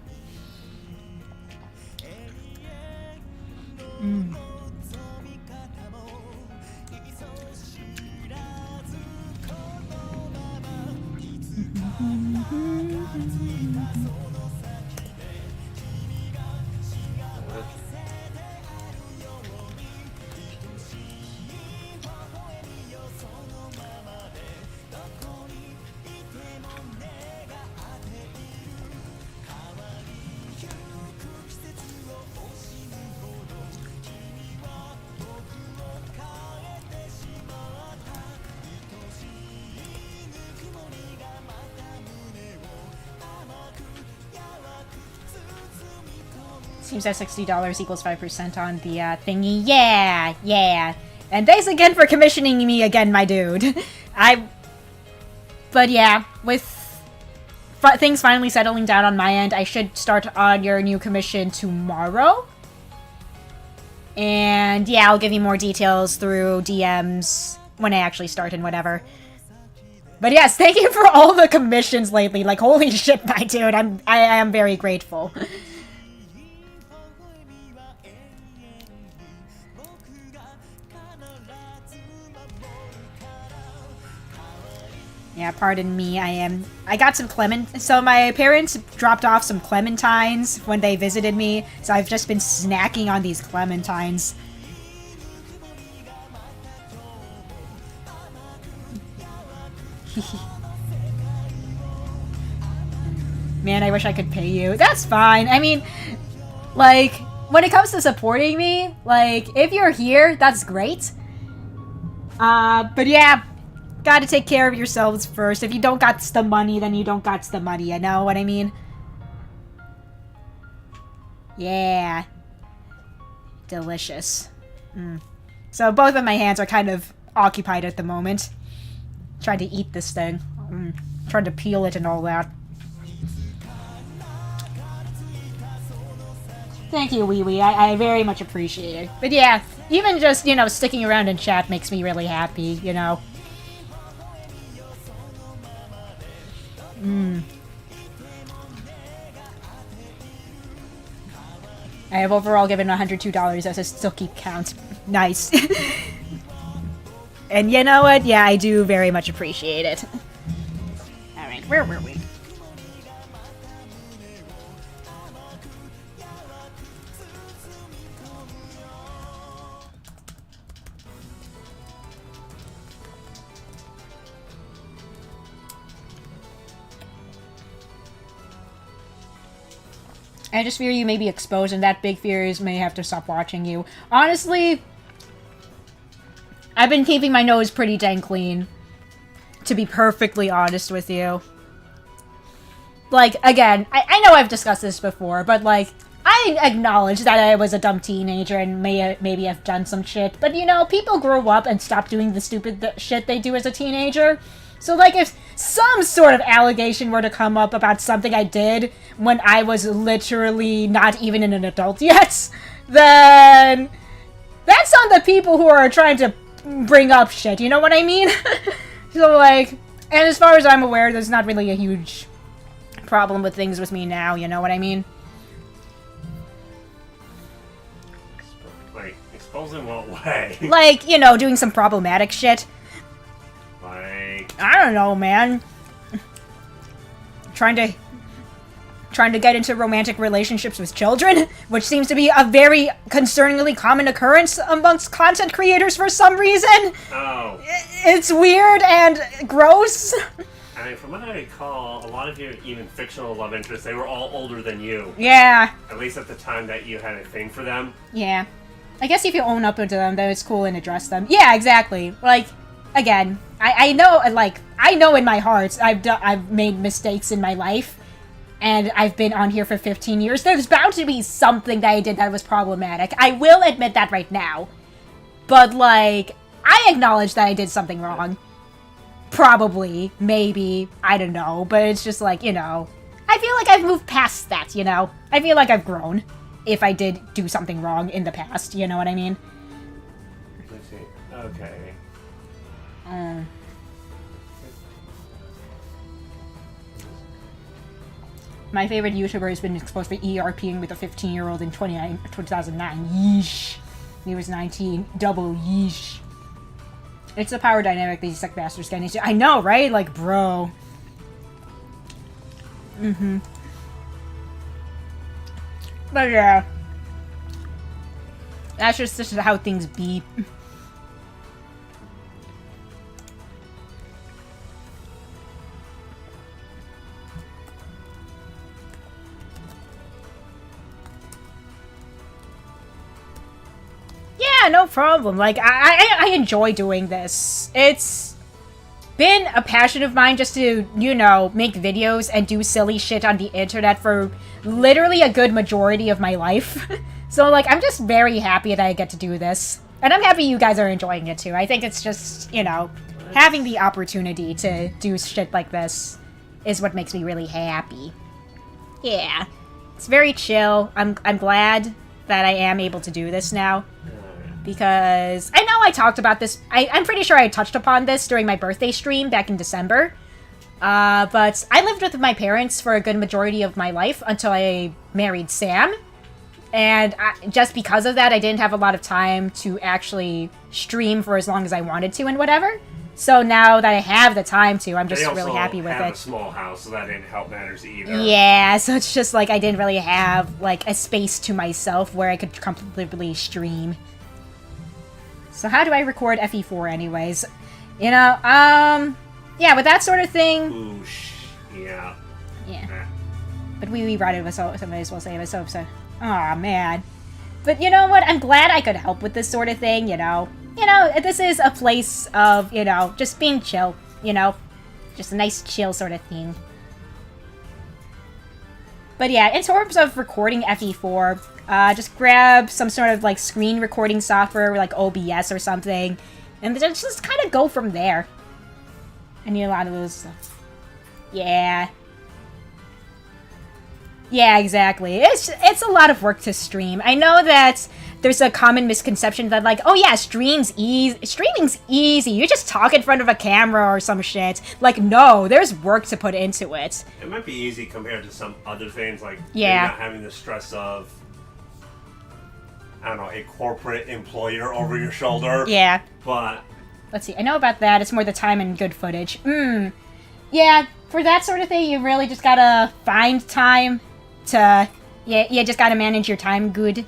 Seems that $60 equals 5% on the thingy. Yeah, yeah. And thanks again for commissioning me again, my dude. But yeah, with things finally settling down on my end, I should start on your new commission tomorrow. And yeah, I'll give you more details through DMs when I actually start and whatever. But yes, thank you for all the commissions lately. Like, holy shit, my dude. I am very grateful. Yeah, pardon me, I got some so my parents dropped off some clementines when they visited me, so I've just been snacking on these clementines. Man, I wish I could pay you. That's fine. I mean, like, when it comes to supporting me, like, if you're here, that's great. But yeah, gotta take care of yourselves first. If you don't got the money, then you don't got the money, you know what I mean? Yeah. Delicious. So both of my hands are kind of occupied at the moment. Trying to eat this thing. Trying to peel it and all that. Thank you, Wee Wee. I very much appreciate it. But yeah, even just, you know, sticking around in chat makes me really happy, you know? I have overall given $102 as a still keep count. Nice. And you know what? Yeah, I do very much appreciate it. Alright, where were we? I just fear you may be exposed, and that big fear is may have to stop watching you. Honestly, I've been keeping my nose pretty dang clean, to be perfectly honest with you. Like, again, I know I've discussed this before, but, like, I acknowledge that I was a dumb teenager and maybe have done some shit, but, you know, people grow up and stop doing the stupid shit they do as a teenager. So, like, if some sort of allegation were to come up about something I did when I was literally not even an adult yet, then that's on the people who are trying to bring up shit, you know what I mean? So, like, and as far as I'm aware, there's not really a huge problem with things with me now, you know what I mean? Like, expose in what way? Like, you know, doing some problematic shit. Like... I don't know, man. Trying to get into romantic relationships with children, which seems to be a very concerningly common occurrence amongst content creators for some reason. Oh. It's weird and gross. I mean, from what I recall, a lot of your even fictional love interests, they were all older than you. Yeah. At least at the time that you had a thing for them. Yeah. I guess if you own up to them, then it's cool and address them. Yeah, exactly. Like, again, I know, like, I know in my heart I've made mistakes in my life, and I've been on here for 15 years. There's bound to be something that I did that was problematic. I will admit that right now. But, like, I acknowledge that I did something wrong. Probably, maybe, I don't know, but it's just like, you know, I feel like I've moved past that, you know? I feel like I've grown if I did do something wrong in the past, you know what I mean? Let's see. Okay. My favorite YouTuber has been exposed for ERPing with a 15-year-old in 2009. Yeesh. He was 19. Double yeesh. It's the power dynamic these sick bastards get into. I know, right? Like, bro. Mm-hmm. But yeah. That's just how things be. Yeah, no problem. Like, I enjoy doing this. It's been a passion of mine just to, you know, make videos and do silly shit on the internet for literally a good majority of my life. So, like, I'm just very happy that I get to do this. And I'm happy you guys are enjoying it, too. I think it's just, you know, having the opportunity to do shit like this is what makes me really happy. Yeah. It's very chill. I'm glad that I am able to do this now. Because I know I talked about this. I'm pretty sure I touched upon this during my birthday stream back in December. But I lived with my parents for a good majority of my life until I married Sam. And just because of that, I didn't have a lot of time to actually stream for as long as I wanted to and whatever. So now that I have the time to, I'm just really happy with it. They also have a small house, so that didn't help matters either. Yeah, so it's just like I didn't really have like a space to myself where I could comfortably stream. So how do I record FE4 anyways? You know, yeah, with that sort of thing. Oosh. Yeah. Yeah. But we brought it, so somebody will say it was so. Aw, man. But you know what? I'm glad I could help with this sort of thing, you know. You know, this is a place of, you know, just being chill, you know. Just a nice chill sort of thing. But yeah, in terms of recording FE4, just grab some sort of like screen recording software like OBS or something, and just kind of go from there. I need a lot of those stuff. Yeah. Yeah, exactly. It's a lot of work to stream. I know that there's a common misconception that like, oh yeah, streaming's easy. You just talk in front of a camera or some shit. Like, no, there's work to put into it. It might be easy compared to some other things, like yeah, not having the stress of I don't know, a corporate employer over your shoulder. Yeah. But let's see. I know about that. It's more the time and good footage. Yeah, for that sort of thing, you really just gotta find time to... Yeah, you just gotta manage your time good.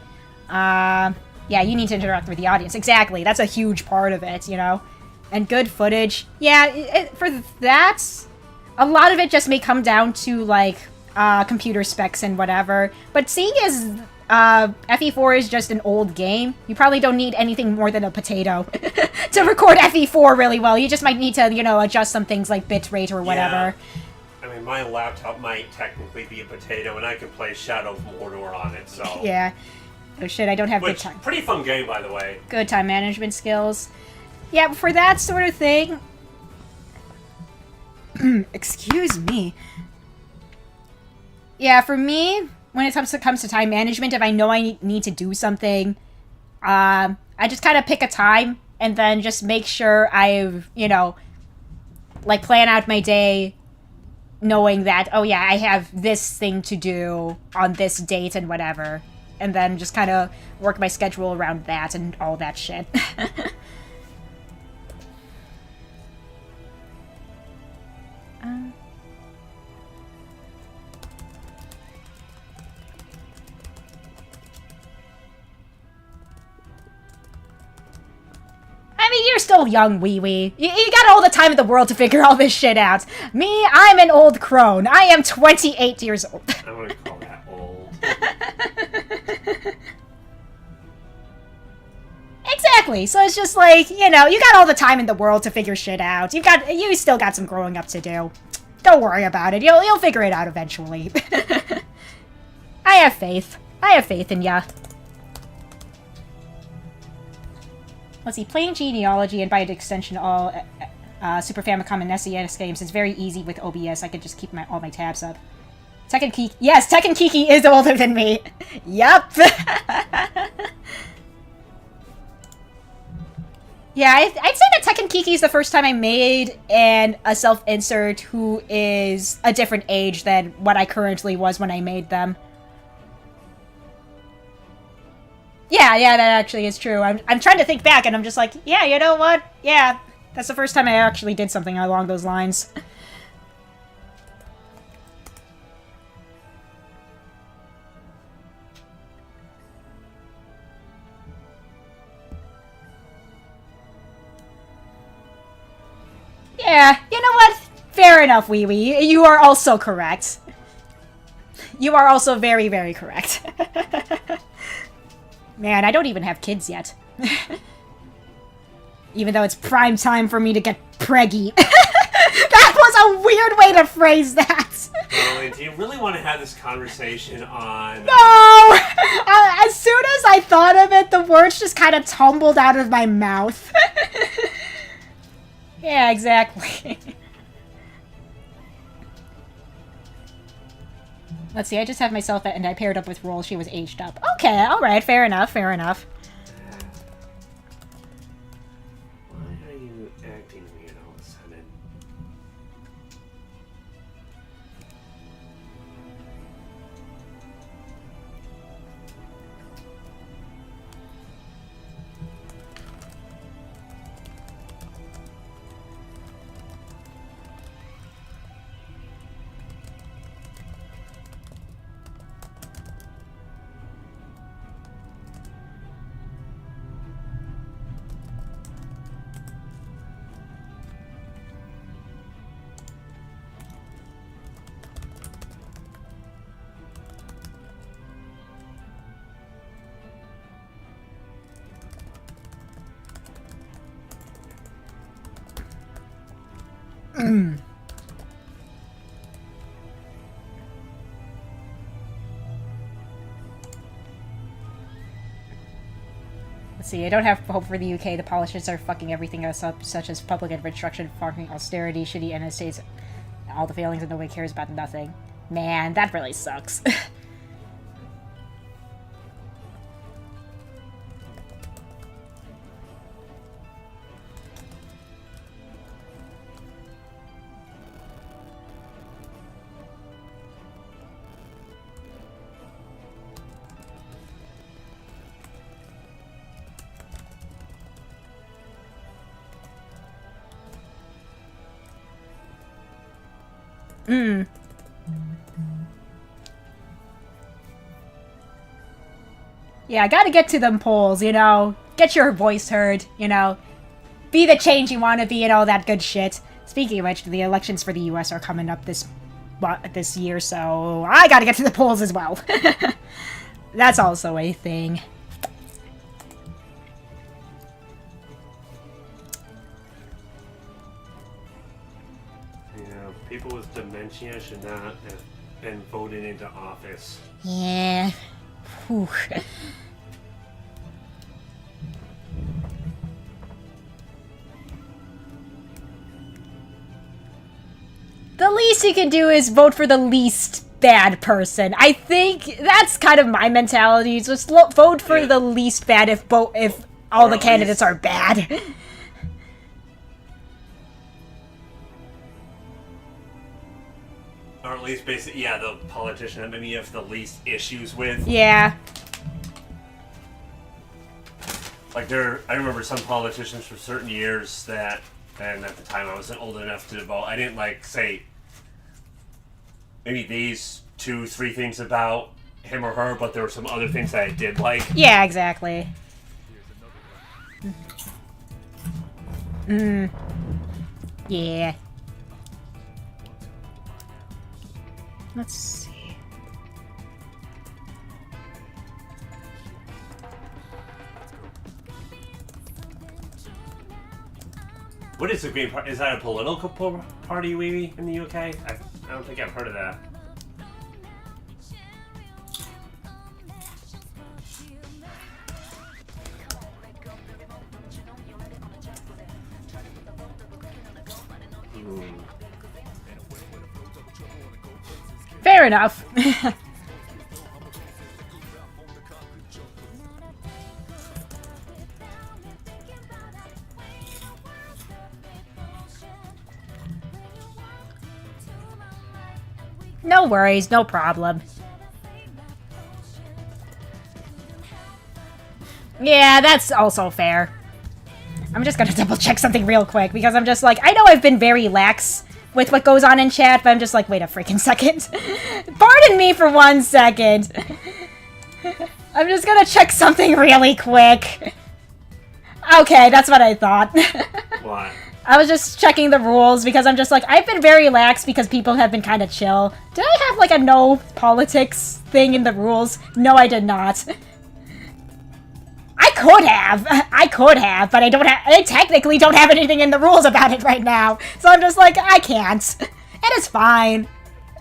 Yeah, you need to interact with the audience. Exactly. That's a huge part of it, you know? And good footage. Yeah, for that, a lot of it just may come down to, like, computer specs and whatever. But seeing as FE4 is just an old game, you probably don't need anything more than a potato to record FE4 really well. You just might need to, you know, adjust some things like bitrate or whatever. Yeah. I mean, my laptop might technically be a potato, and I can play Shadow of Mordor on it, so... Yeah. Oh shit, I don't have good time. Pretty fun game, by the way. Good time management skills. Yeah, for that sort of thing... Excuse me. Yeah, for me, when it comes to time management, if I know I need to do something, I just kind of pick a time and then just make sure I've, you know, like plan out my day knowing that, oh yeah, I have this thing to do on this date and whatever. And then just kind of work my schedule around that and all that shit. I mean, you're still young, wee wee. You got all the time in the world to figure all this shit out. Me, I'm an old crone. I am 28 years old. I wouldn't call that old. Exactly. So it's just like, you know, you got all the time in the world to figure shit out. You still got some growing up to do. Don't worry about it. You'll figure it out eventually. I have faith. I have faith in ya. Let's see, playing genealogy and by extension all Super Famicom and SNES games is very easy with OBS. I could just keep all my tabs up. Tekken Kiki. Yes, Tekken Kiki is older than me. Yup. Yeah, I'd say that Tekken Kiki is the first time I made a self-insert who is a different age than what I currently was when I made them. Yeah, that actually is true. I'm trying to think back, and I'm just like, yeah, you know what? Yeah, that's the first time I actually did something along those lines. Yeah, you know what? Fair enough, Wee Wee. You are also correct. You are also very, very correct. Man, I don't even have kids yet. Even though it's prime time for me to get preggy. That was a weird way to phrase that. Well, do you really want to have this conversation on... No! As soon as I thought of it, the words just kind of tumbled out of my mouth. Yeah, exactly. Let's see, I just have myself and I paired up with Roll. She was aged up. Okay, alright, fair enough, fair enough. Why are you acting weird all of a sudden? Let's see, I don't have hope for the UK. The politicians are fucking everything else up, such as public infrastructure, fucking austerity, shitty NSAs, all the failings, and nobody cares about nothing. Man, that really sucks. Mm. Yeah, I gotta get to them polls, you know? Get your voice heard, you know? Be the change you want to be and all that good shit. Speaking of which, the elections for the US are coming up this year, so I gotta get to the polls as well. That's also a thing. Yeah, people with dementia should not have been voted into office. Yeah. Whew. The least you can do is vote for the least bad person. I think that's kind of my mentality. Just vote for the least bad if all the candidates are bad. Or at least basically, yeah, the politician that maybe you have the least issues with. Yeah. Like I remember some politicians for certain years that, and at the time I wasn't old enough to vote, I didn't like say maybe these 2-3 things about him or her, but there were some other things that I did like. Yeah, exactly. Yeah. Let's see. What is the Green Party? Is that a political party, maybe, in the UK? I don't think I've heard of that. Fair enough. No worries, no problem. Yeah, that's also fair. I'm just gonna double check something real quick because I'm just like, I know I've been very lax with what goes on in chat, but I'm just like, wait a freaking second. Pardon me for 1 second. I'm just gonna check something really quick. Okay, that's what I thought. What? I was just checking the rules because I'm just like, I've been very lax because people have been kind of chill. Did I have like a no politics thing in the rules? No, I did not. I could have, but I technically don't have anything in the rules about it right now. So I'm just like, I can't. And it's fine.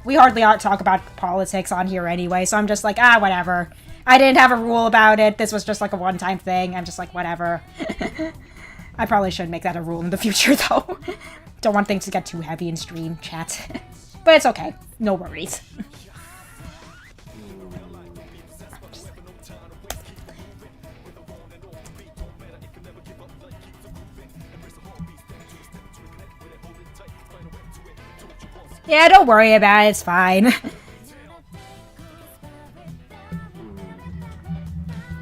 We hardly talk about politics on here anyway, so I'm just like, whatever. I didn't have a rule about it. This was just like a one-time thing. I'm just like, whatever. I probably should make that a rule in the future, though. Don't want things to get too heavy in stream chat. But it's okay. No worries. Yeah, don't worry about it. It's fine.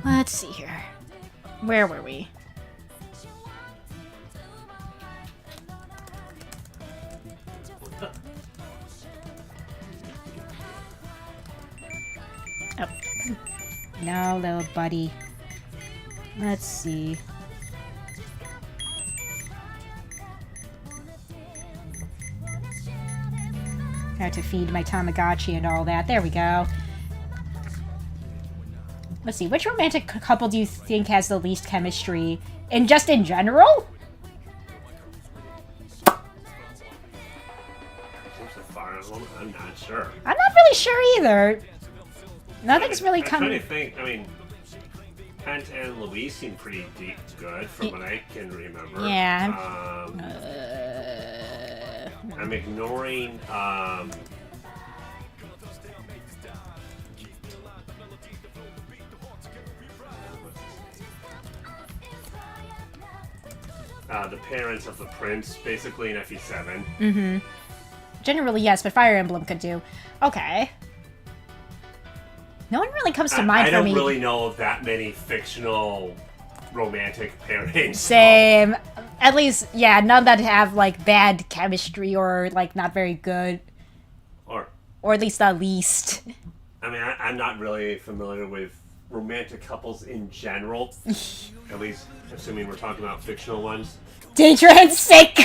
Let's see here. Where were we? Oh. No, little buddy. Let's see. I have to feed my Tamagotchi and all that. There we go. Let's see. Which romantic couple do you think has the least chemistry? And just in general? I'm not sure. I'm not really sure either. Nothing's really I'm coming. trying to think. I mean, Kent and Louise seem pretty good from what I can remember. Yeah. I'm ignoring. The parents of the prince, basically in FE7. Mm-hmm. Generally, yes, but Fire Emblem could do. Okay. No one really comes to mind for me. I don't really know of that many fictional romantic pairings. Same. At least, yeah, none that have, like, bad chemistry or, like, not very good. Or at least the least. I mean, I'm not really familiar with romantic couples in general. At least, assuming we're talking about fictional ones. Daedra and Sick!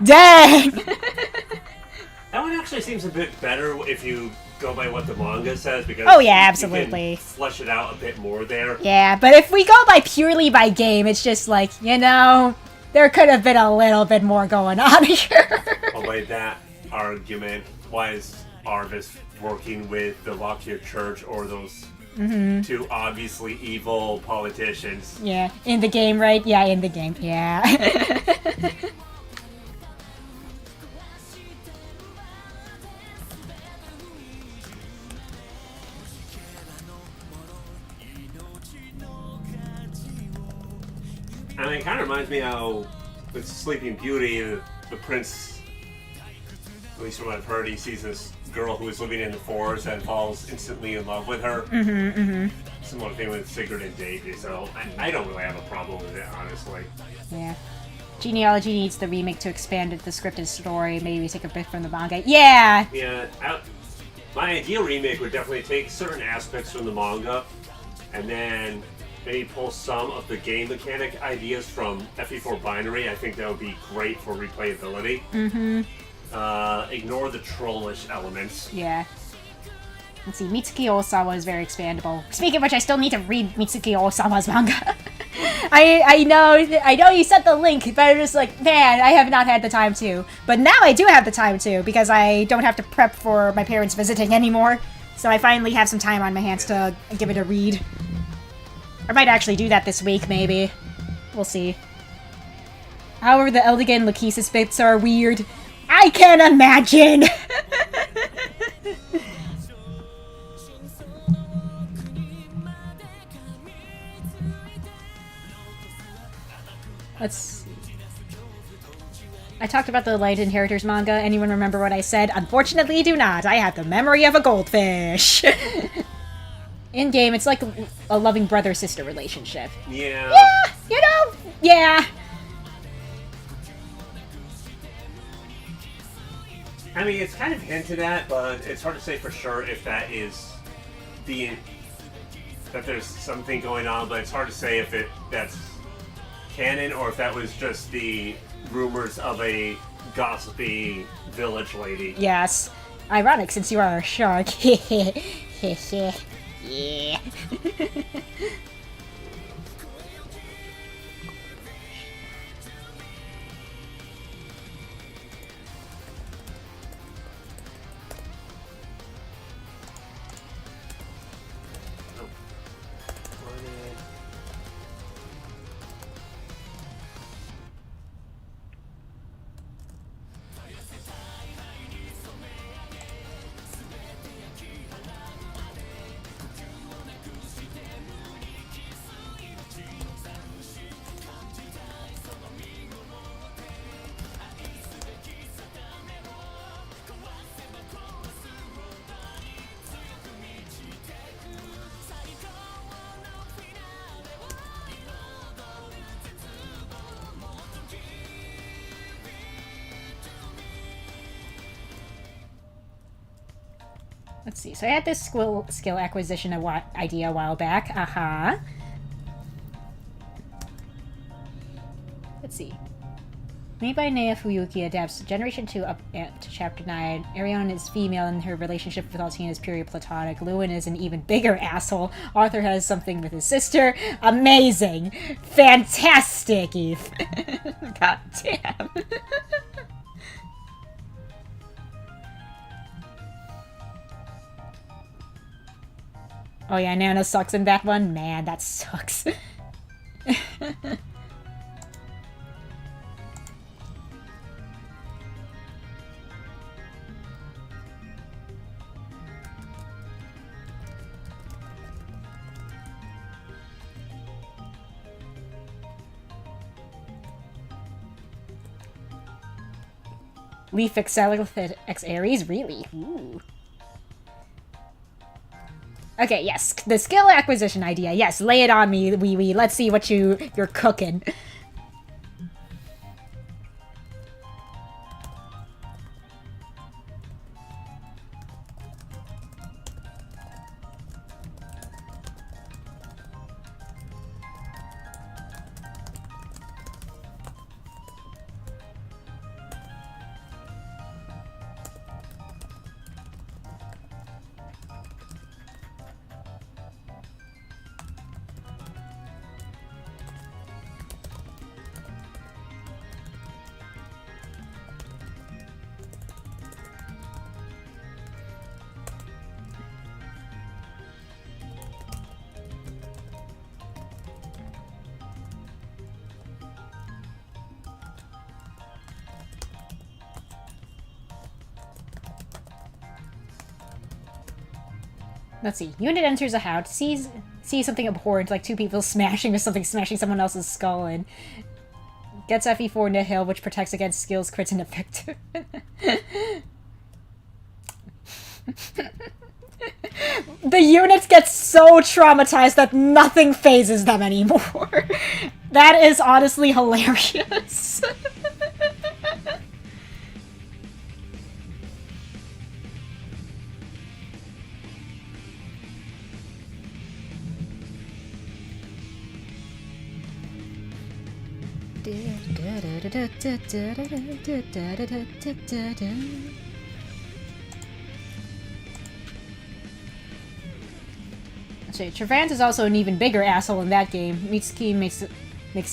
Dang! That one actually seems a bit better if you go by what the manga says, because oh yeah, absolutely. You can flesh it out a bit more there. Yeah, but if we go by purely by game, it's just like, you know, there could have been a little bit more going on here. Oh, by that argument, why is Arvis working with the Lockyer Church or those two obviously evil politicians? Yeah, in the game, right? Yeah, in the game, yeah. I mean, it kind of reminds me how with Sleeping Beauty, the prince, at least from what I've heard, he sees this girl who is living in the forest and falls instantly in love with her. Similar thing with Sigurd and Daisy, so I don't really have a problem with it, honestly. Yeah. Genealogy needs the remake to expand the scripted story, maybe take a bit from the manga. Yeah! Yeah, my ideal remake would definitely take certain aspects from the manga, and then maybe pull some of the game mechanic ideas from FE4 Binary. I think that would be great for replayability. Ignore the trollish elements. Yeah. Let's see, Mitsuki Osawa is very expandable. Speaking of which, I still need to read Mitsuki Osawa's manga. I know you sent the link, but I'm just like, man, I have not had the time to. But now I do have the time to, because I don't have to prep for my parents visiting anymore. So I finally have some time on my hands to give it a read. I might actually do that this week, maybe. We'll see. However, the Eldigan Lachesis bits are weird. I can't imagine! Let's see. I talked about the Light Inheritors manga. Anyone remember what I said? Unfortunately, do not. I have the memory of a goldfish. In-game, it's like a loving brother-sister relationship. Yeah. Yeah, you know, yeah. I mean, it's kind of hinted at, but it's hard to say for sure if that is that there's something going on, but it's hard to say if that's canon or if that was just the rumors of a gossipy village lady. Yes. Ironic, since you are a shark. Yeah. Let's see. So I had this skill acquisition idea a while back. Let's see. Made by Nea Fuyuki, adapts Generation 2 up to Chapter 9. Arion is female and her relationship with Altina is purely platonic. Lewin is an even bigger asshole. Arthur has something with his sister. Amazing! Fantastic, Eve! God damn. Oh yeah, Nana sucks in that one? Man, that sucks. Leaf Excelith X Ares? Really? Ooh. Okay, yes. The skill acquisition idea. Yes, lay it on me, wee wee. Let's see what you're cooking. Let's see. Unit enters a house, sees something abhorrent, like two people smashing or something, smashing someone else's skull, and gets FE4 Nihil, which protects against skills, crits, and effective. The units get so traumatized that nothing phases them anymore. That is honestly hilarious. Trevant is also an even bigger asshole in that game. Mitsuki makes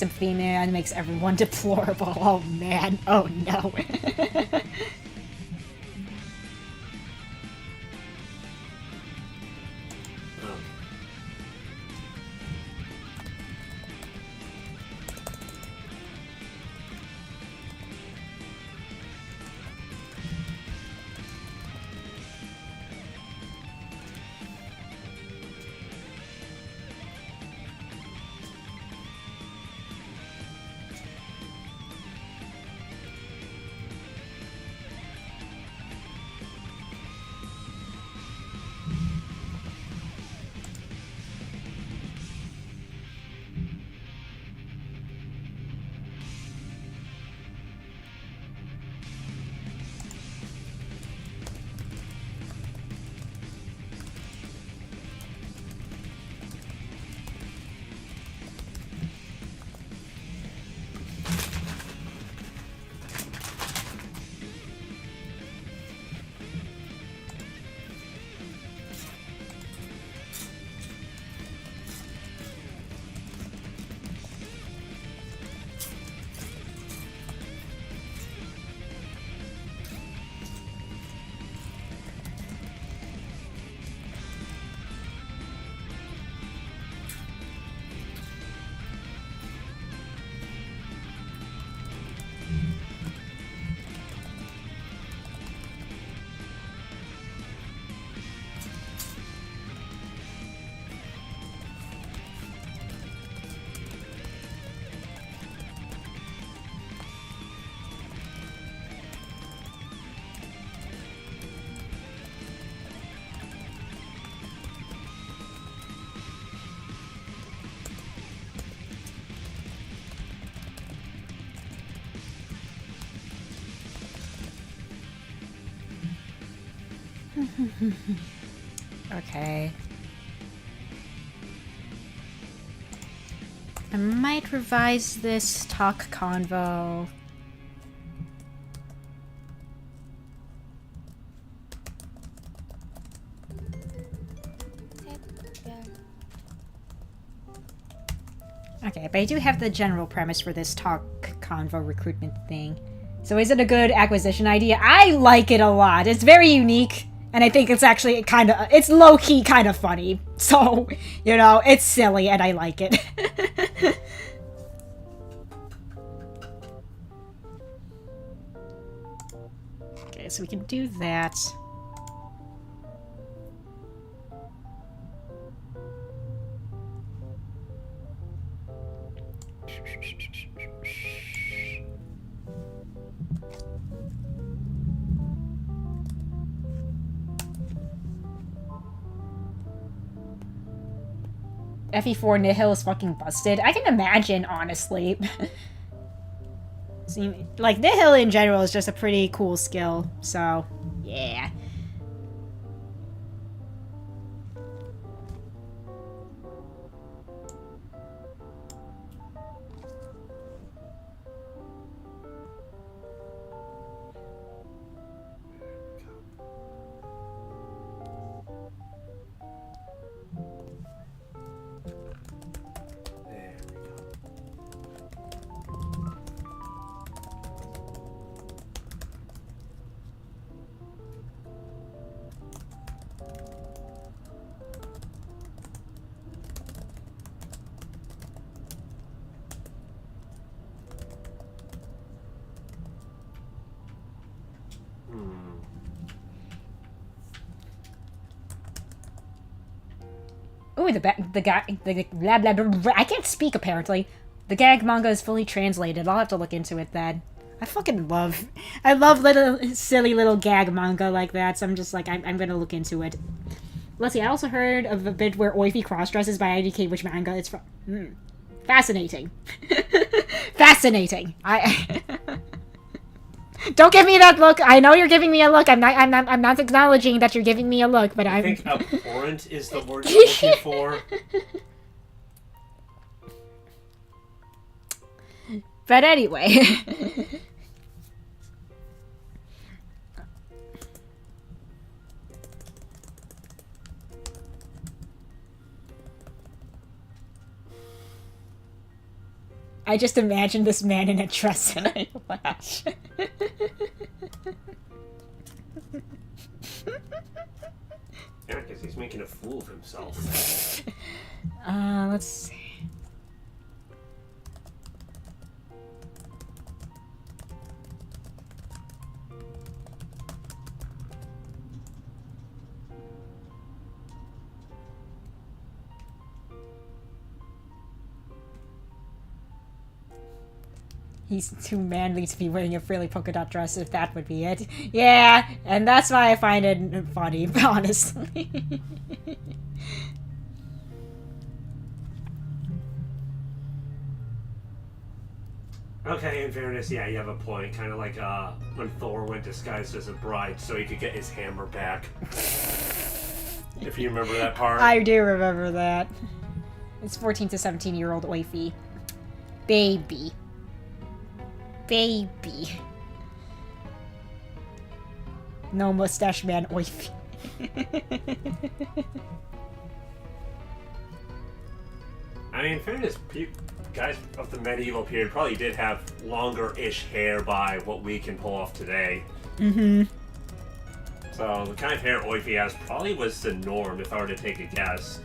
him female and makes everyone deplorable. Oh man. Oh no. Okay. I might revise this talk convo. Okay, but I do have the general premise for this talk convo recruitment thing. So is it a good acquisition idea? I like it a lot. It's very unique. And I think it's actually it's low-key kind of funny. So, you know, it's silly and I like it. Okay, so we can do that. FE4 Nihil is fucking busted. I can imagine, honestly. Like, Nihil in general is just a pretty cool skill, so, yeah. Ooh, the blah, blah, blah, blah. I can't speak, apparently. The gag manga is fully translated. I'll have to look into it then. I love little, silly little gag manga like that, so I'm just like, I'm gonna look into it. Let's see, I also heard of a bit where Oifi cross-dresses by IDK, which manga it's from. Fascinating. Fascinating. Don't give me that look. I know you're giving me a look. I'm not acknowledging that you're giving me a look, but I think abhorrent is the word you're looking for. But anyway. I just imagine this man in a dress and I laugh. Yeah, because he's making a fool of himself. Let's see. He's too manly to be wearing a frilly polka dot dress, if that would be it. Yeah, and that's why I find it funny, honestly. Okay, in fairness, yeah, you have a point. Kind of like when Thor went disguised as a bride so he could get his hammer back. If you remember that part. I do remember that. It's 14 to 17-year-old Oifi. Baby. No mustache man Oifi. I mean, in fairness, guys of the medieval period probably did have longer-ish hair by what we can pull off today. Mm-hmm. So the kind of hair Oifi has probably was the norm, if I were to take a guess.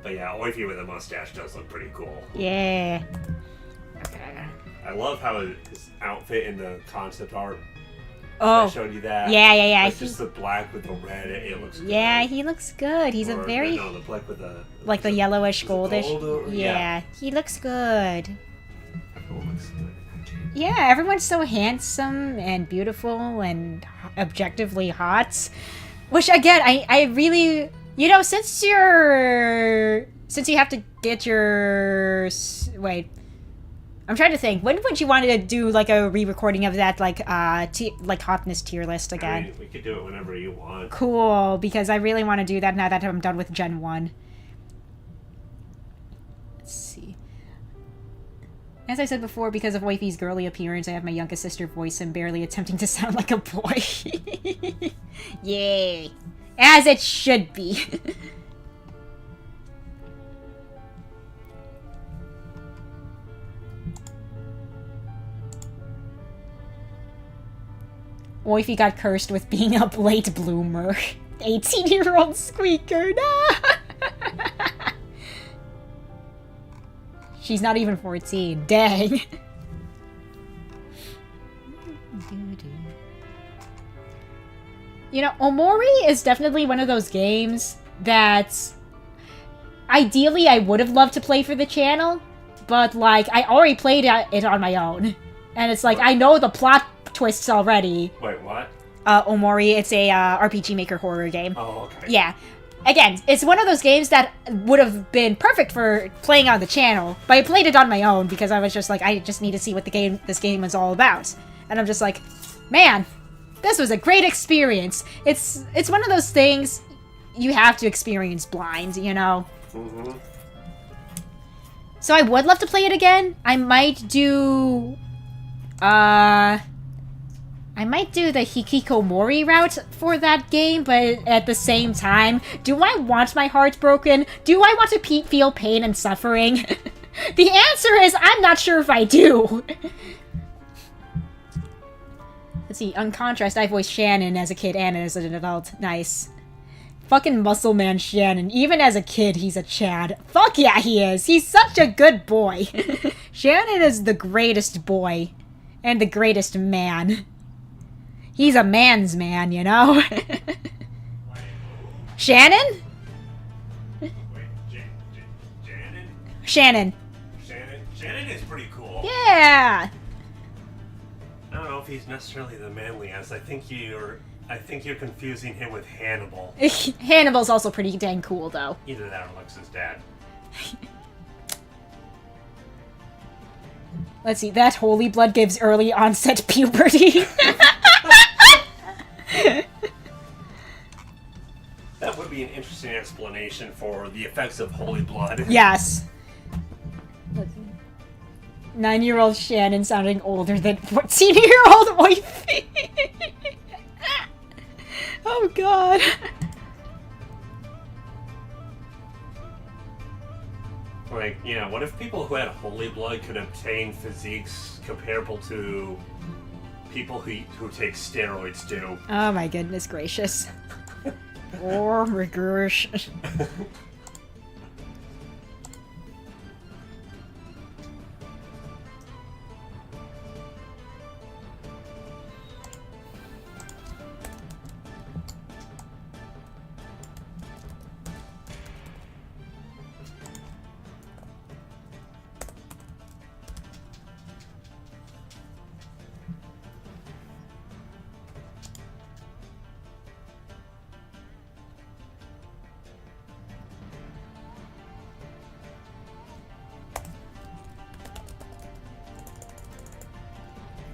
But yeah, Oifi with a mustache does look pretty cool. Yeah. Okay. I love how his outfit in the concept art. Oh. I showed you that. Yeah. It's just the black with the red. It looks good. Yeah, he looks good. He's a very... No, the black with the... Like the yellowish, goldish. Gold yeah, he looks good. Everyone looks good. Yeah, everyone's so handsome and beautiful and objectively hot. Which, again, I really... You know, since you have to get your... Wait. I'm trying to think. When would you want to do, like, a re-recording of that, like, hotness tier list again? I mean, we could do it whenever you want. Cool, because I really want to do that now that I'm done with Gen 1. Let's see. As I said before, because of Waifi's girly appearance, I have my youngest sister voice and barely attempting to sound like a boy. Yay. As it should be. Wifey got cursed with being a late bloomer. 18-year-old squeaker. No! She's not even 14. Dang. You know, Omori is definitely one of those games that ideally I would have loved to play for the channel, but like I already played it on my own. And it's like, I know the plot twists already. Wait, what? Omori, it's a RPG Maker horror game. Oh, okay. Yeah. Again, it's one of those games that would have been perfect for playing on the channel, but I played it on my own because I was just like, I just need to see what this game was all about. And I'm just like, man, this was a great experience. It's one of those things you have to experience blind, you know? Mm-hmm. So I would love to play it again. I might do the Hikikomori route for that game, but at the same time, do I want my heart broken? Do I want to feel pain and suffering? The answer is, I'm not sure if I do. Let's see, on contrast, I voiced Shannon as a kid and as an adult. Nice. Fucking muscle man Shannon. Even as a kid, he's a Chad. Fuck yeah, he is. He's such a good boy. Shannon is the greatest boy. And the greatest man. He's a man's man, you know? Shannon? Wait, Shannon? Shannon. Shannon is pretty cool. Yeah! I don't know if he's necessarily the manliest. I think you're confusing him with Hannibal. Hannibal's also pretty dang cool, though. Either that or Lex's dad. Let's see, that holy blood gives early onset puberty. That would be an interesting explanation for the effects of holy blood. Yes. 9-year-old Shannon sounding older than 14-year-old wifey. Oh god. Like, yeah, what if people who had holy blood could obtain physiques comparable to people who take steroids do? Oh my goodness gracious. Oh my gosh.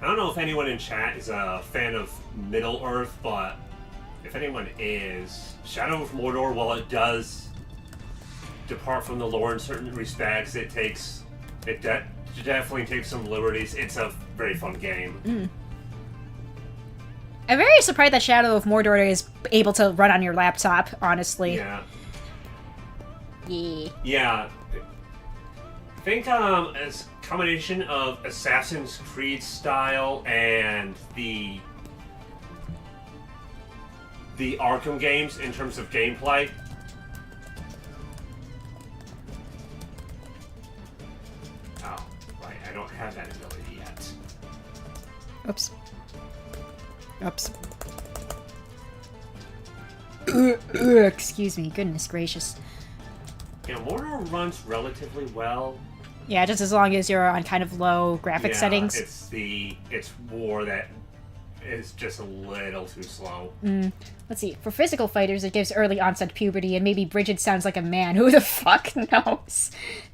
I don't know if anyone in chat is a fan of Middle Earth, but if anyone is, Shadow of Mordor, while it does depart from the lore in certain respects, it definitely takes some liberties. It's a very fun game. I'm very surprised that Shadow of Mordor is able to run on your laptop, honestly. Yeah. Yeah. Yeah. I think as a combination of Assassin's Creed style and the Arkham games in terms of gameplay. Oh, right, I don't have that ability yet. Oops. Oops. Excuse me, goodness gracious. Yeah, Mordor runs relatively well. Yeah, just as long as you're on kind of low graphic settings. It's war that is just a little too slow. Let's see. For physical fighters, it gives early onset puberty, and maybe Bridget sounds like a man. Who the fuck knows?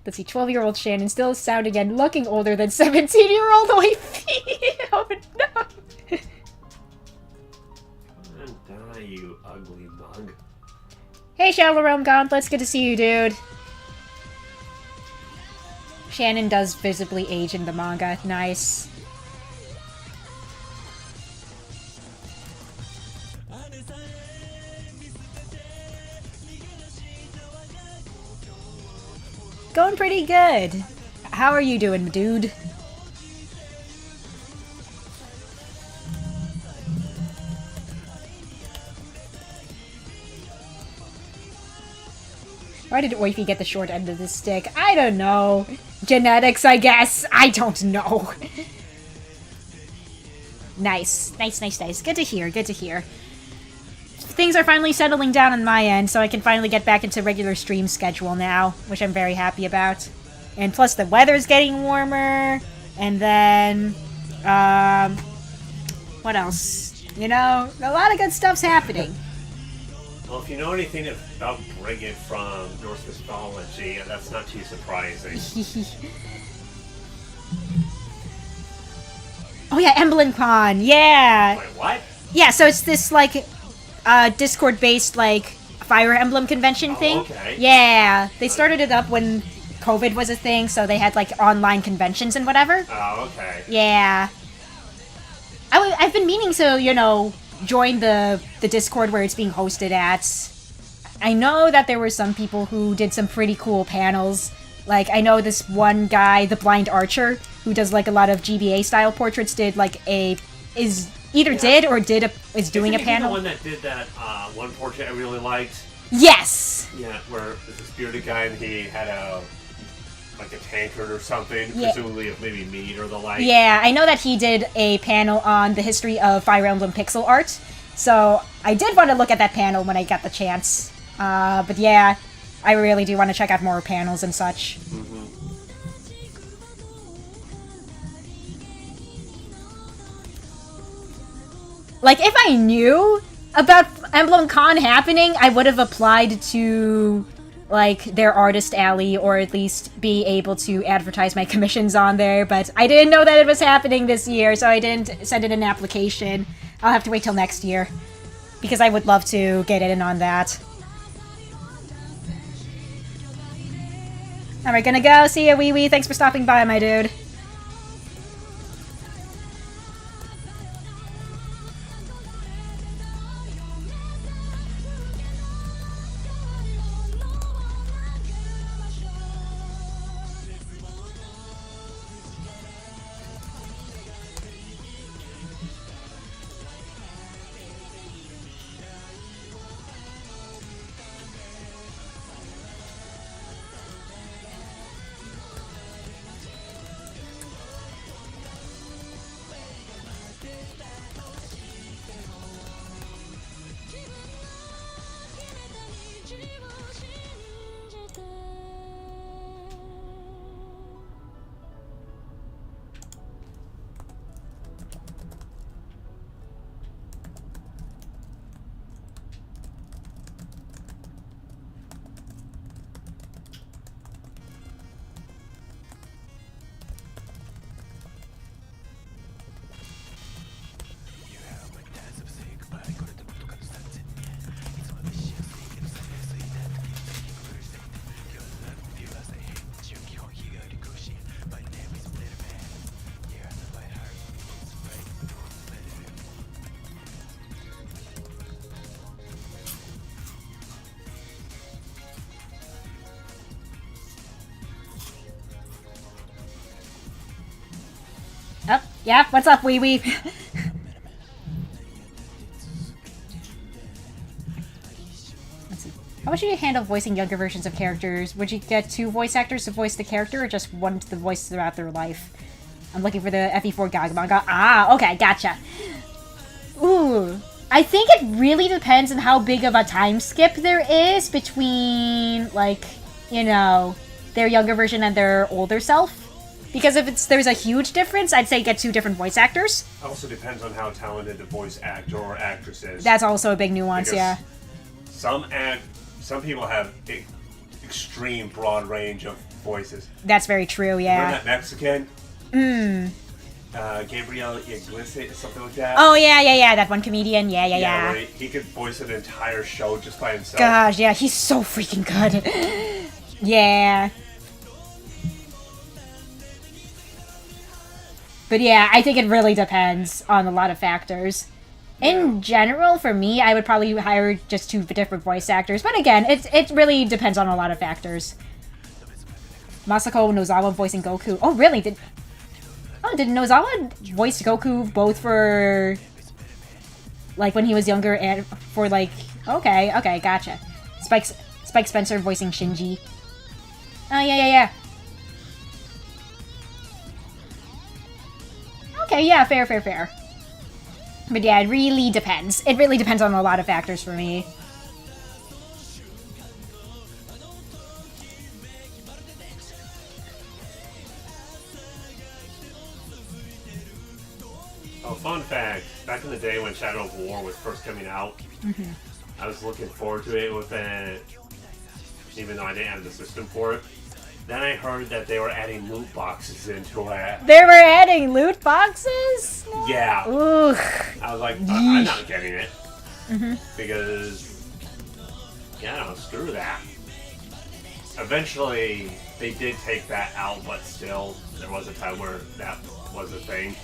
Let's see. 12-year-old Shannon still sounding and looking older than 17-year-old wifey. Oh no. And die, you ugly mug. Hey, Shallow Realm Gauntlets. Good to see you, dude. Shannon does visibly age in the manga. Nice. Going pretty good. How are you doing, dude? Why did Wifey get the short end of the stick? I don't know. Genetics, I guess. I don't know. Nice. Nice, nice, nice. Good to hear, good to hear. Things are finally settling down on my end, so I can finally get back into regular stream schedule now, which I'm very happy about. And plus the weather's getting warmer, and then, what else? You know, a lot of good stuff's happening. Well, if you know anything about Brigid from Norse mythology, that's not too surprising. Oh yeah, EmblemCon, yeah! Wait, what? Yeah, so it's this, like, Discord-based, like, Fire Emblem convention thing. Okay. Yeah, they started it up when COVID was a thing, so they had, like, online conventions and whatever. Oh, okay. Yeah. I've been meaning to, you know, join the Discord where it's being hosted at. I know that there were some people who did some pretty cool panels. Like, I know this one guy, the Blind Archer, who does, like, a lot of GBA-style portraits, did, like, is either did or is doing a panel. The one that did that one portrait I really liked. Yes. Yeah, where there's a spirited guy and he had a tankard or something, presumably of maybe meat or the like. Yeah, I know that he did a panel on the history of Fire Emblem pixel art, so I did want to look at that panel when I got the chance. But yeah, I really do want to check out more panels and such. Mm-hmm. Like, if I knew about Emblem Con happening, I would have applied to, like, their artist alley, or at least be able to advertise my commissions on there, but I didn't know that it was happening this year, so I didn't send in an application. I'll have to wait till next year, because I would love to get in on that. Alright, gonna go. See ya, Wee Wee. Thanks for stopping by, my dude. Oh, yeah, what's up, Wee Wee? Let's see. How would you handle voicing younger versions of characters? Would you get 2 voice actors to voice the character, or just one to voice throughout their life? I'm looking for the FE4 Gagamon. Ah, okay, gotcha. Ooh. I think it really depends on how big of a time skip there is between, like, you know, their younger version and their older self. Because if there's a huge difference, I'd say get 2 different voice actors. Also depends on how talented the voice actor or actress is. That's also a big nuance, because yeah. Some people have extreme broad range of voices. That's very true, yeah. Remember that Mexican? Gabriel Iglesias, something like that. Oh, yeah, that one comedian, yeah. Where he could voice an entire show just by himself. Gosh, yeah, he's so freaking good. Yeah. But yeah, I think it really depends on a lot of factors. In general, for me, I would probably hire just 2 different voice actors. But again, it really depends on a lot of factors. Masako Nozawa voicing Goku. Oh, really? Did Nozawa voice Goku both for, like, when he was younger and for, like... Okay, gotcha. Spike Spencer voicing Shinji. Oh, yeah. Okay, yeah, fair. But yeah, it really depends. It really depends on a lot of factors for me. Oh, fun fact. Back in the day when Shadow of War was first coming out, I was looking forward to it with it, even though I didn't have the system for it. Then I heard that they were adding loot boxes into it. They were adding loot boxes? Yeah. Ooh. I was like, I'm not getting it. Because, yeah, screw that. Eventually, they did take that out, but still, there was a time where that was a thing.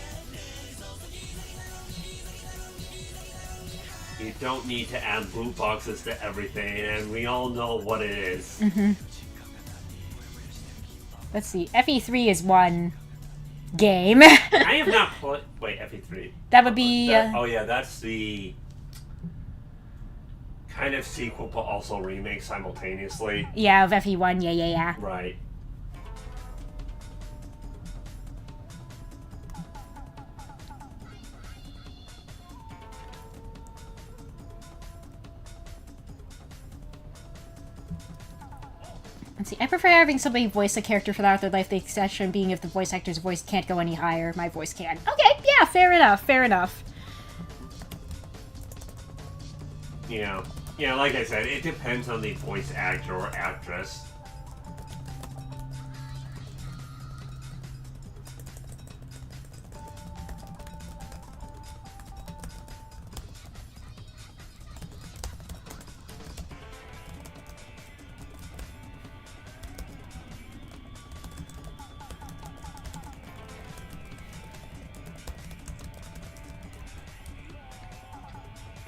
You don't need to add loot boxes to everything, and we all know what it is. Let's see. FE3 is one. game. I have not played. Wait, FE3. That would be. Oh yeah, that's the kind of sequel, but also remake simultaneously. Yeah, of FE1. Yeah. Right. Let's see. I prefer having somebody voice a character throughout their life, the exception being if the voice actor's voice can't go any higher, my voice can. Okay, yeah, fair enough. Yeah. Yeah, like I said, it depends on the voice actor or actress.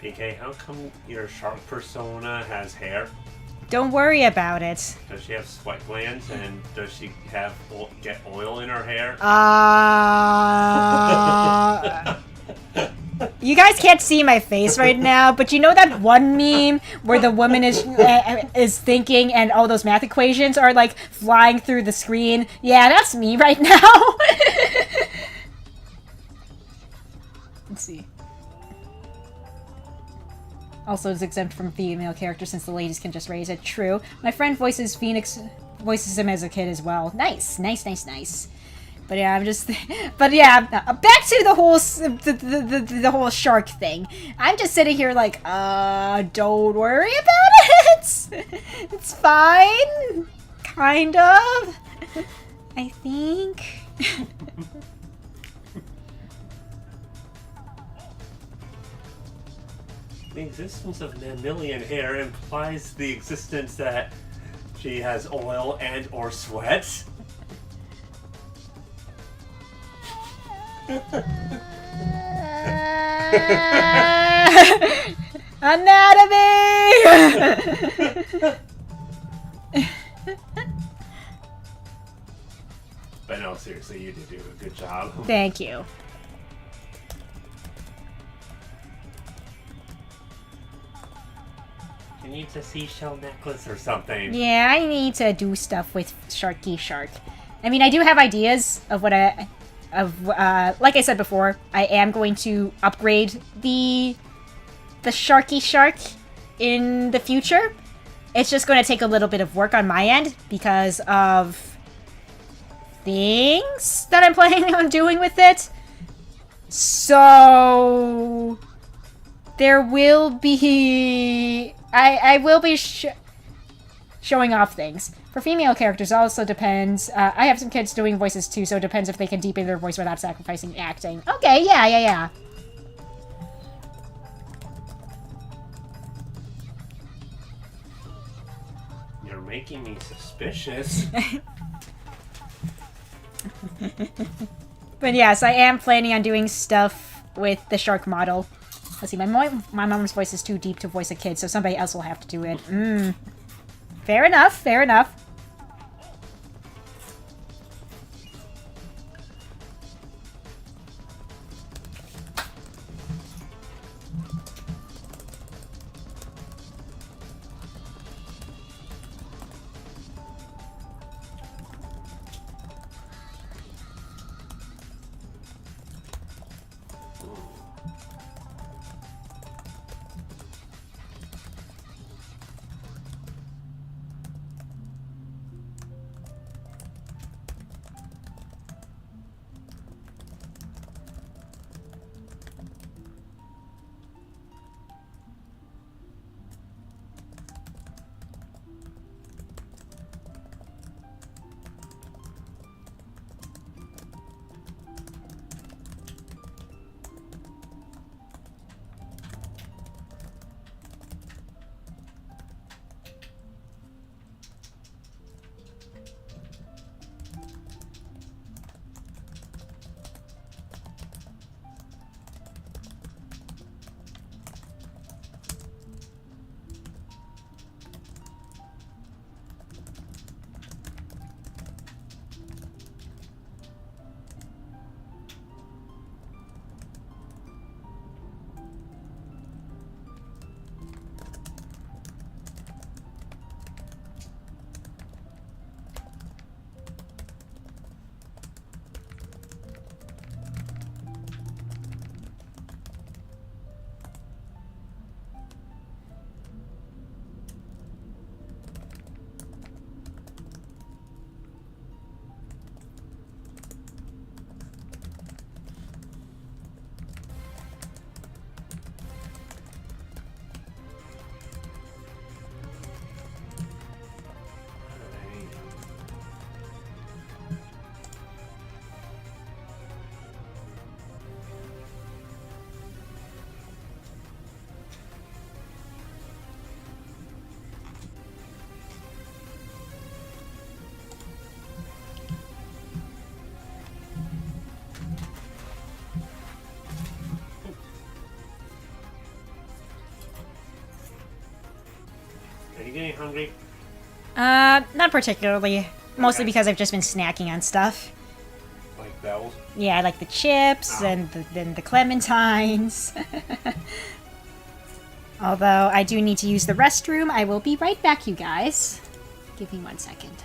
PK, how come your shark persona has hair? Don't worry about it. Does she have sweat glands, and does she get oil in her hair? You guys can't see my face right now, but you know that one meme where the woman is thinking and all those math equations are like flying through the screen? Yeah, that's me right now. Let's see. Also is exempt from female characters since the ladies can just raise it. True. My friend voices Phoenix voices him as a kid as well. Nice. But yeah, back to the whole the whole shark thing. I'm just sitting here like, don't worry about it. It's fine. Kind of. I think. The existence of mammalian hair implies the existence that she has oil and or sweat. Anatomy! But no, seriously, you did do a good job. Thank you. You need a seashell necklace or something. Yeah, I need to do stuff with Sharky Shark. I mean, I do have ideas of what like I said before, I am going to upgrade the Sharky Shark in the future. It's just going to take a little bit of work on my end because of things that I'm planning on doing with it. So there will be... I will be showing off things. For female characters, it also depends. I have some kids doing voices too, so it depends if they can deepen their voice without sacrificing acting. Okay, yeah. You're making me suspicious. But yes, I am planning on doing stuff with the shark model. Let's see, my mom's voice is too deep to voice a kid, so somebody else will have to do it. Fair enough. Are you getting hungry? Not particularly. Mostly Okay. because I've just been snacking on stuff. Like bells? Yeah, I like the chips Oh. and then the clementines. Although I do need to use the restroom, I will be right back, you guys. Give me 1 second.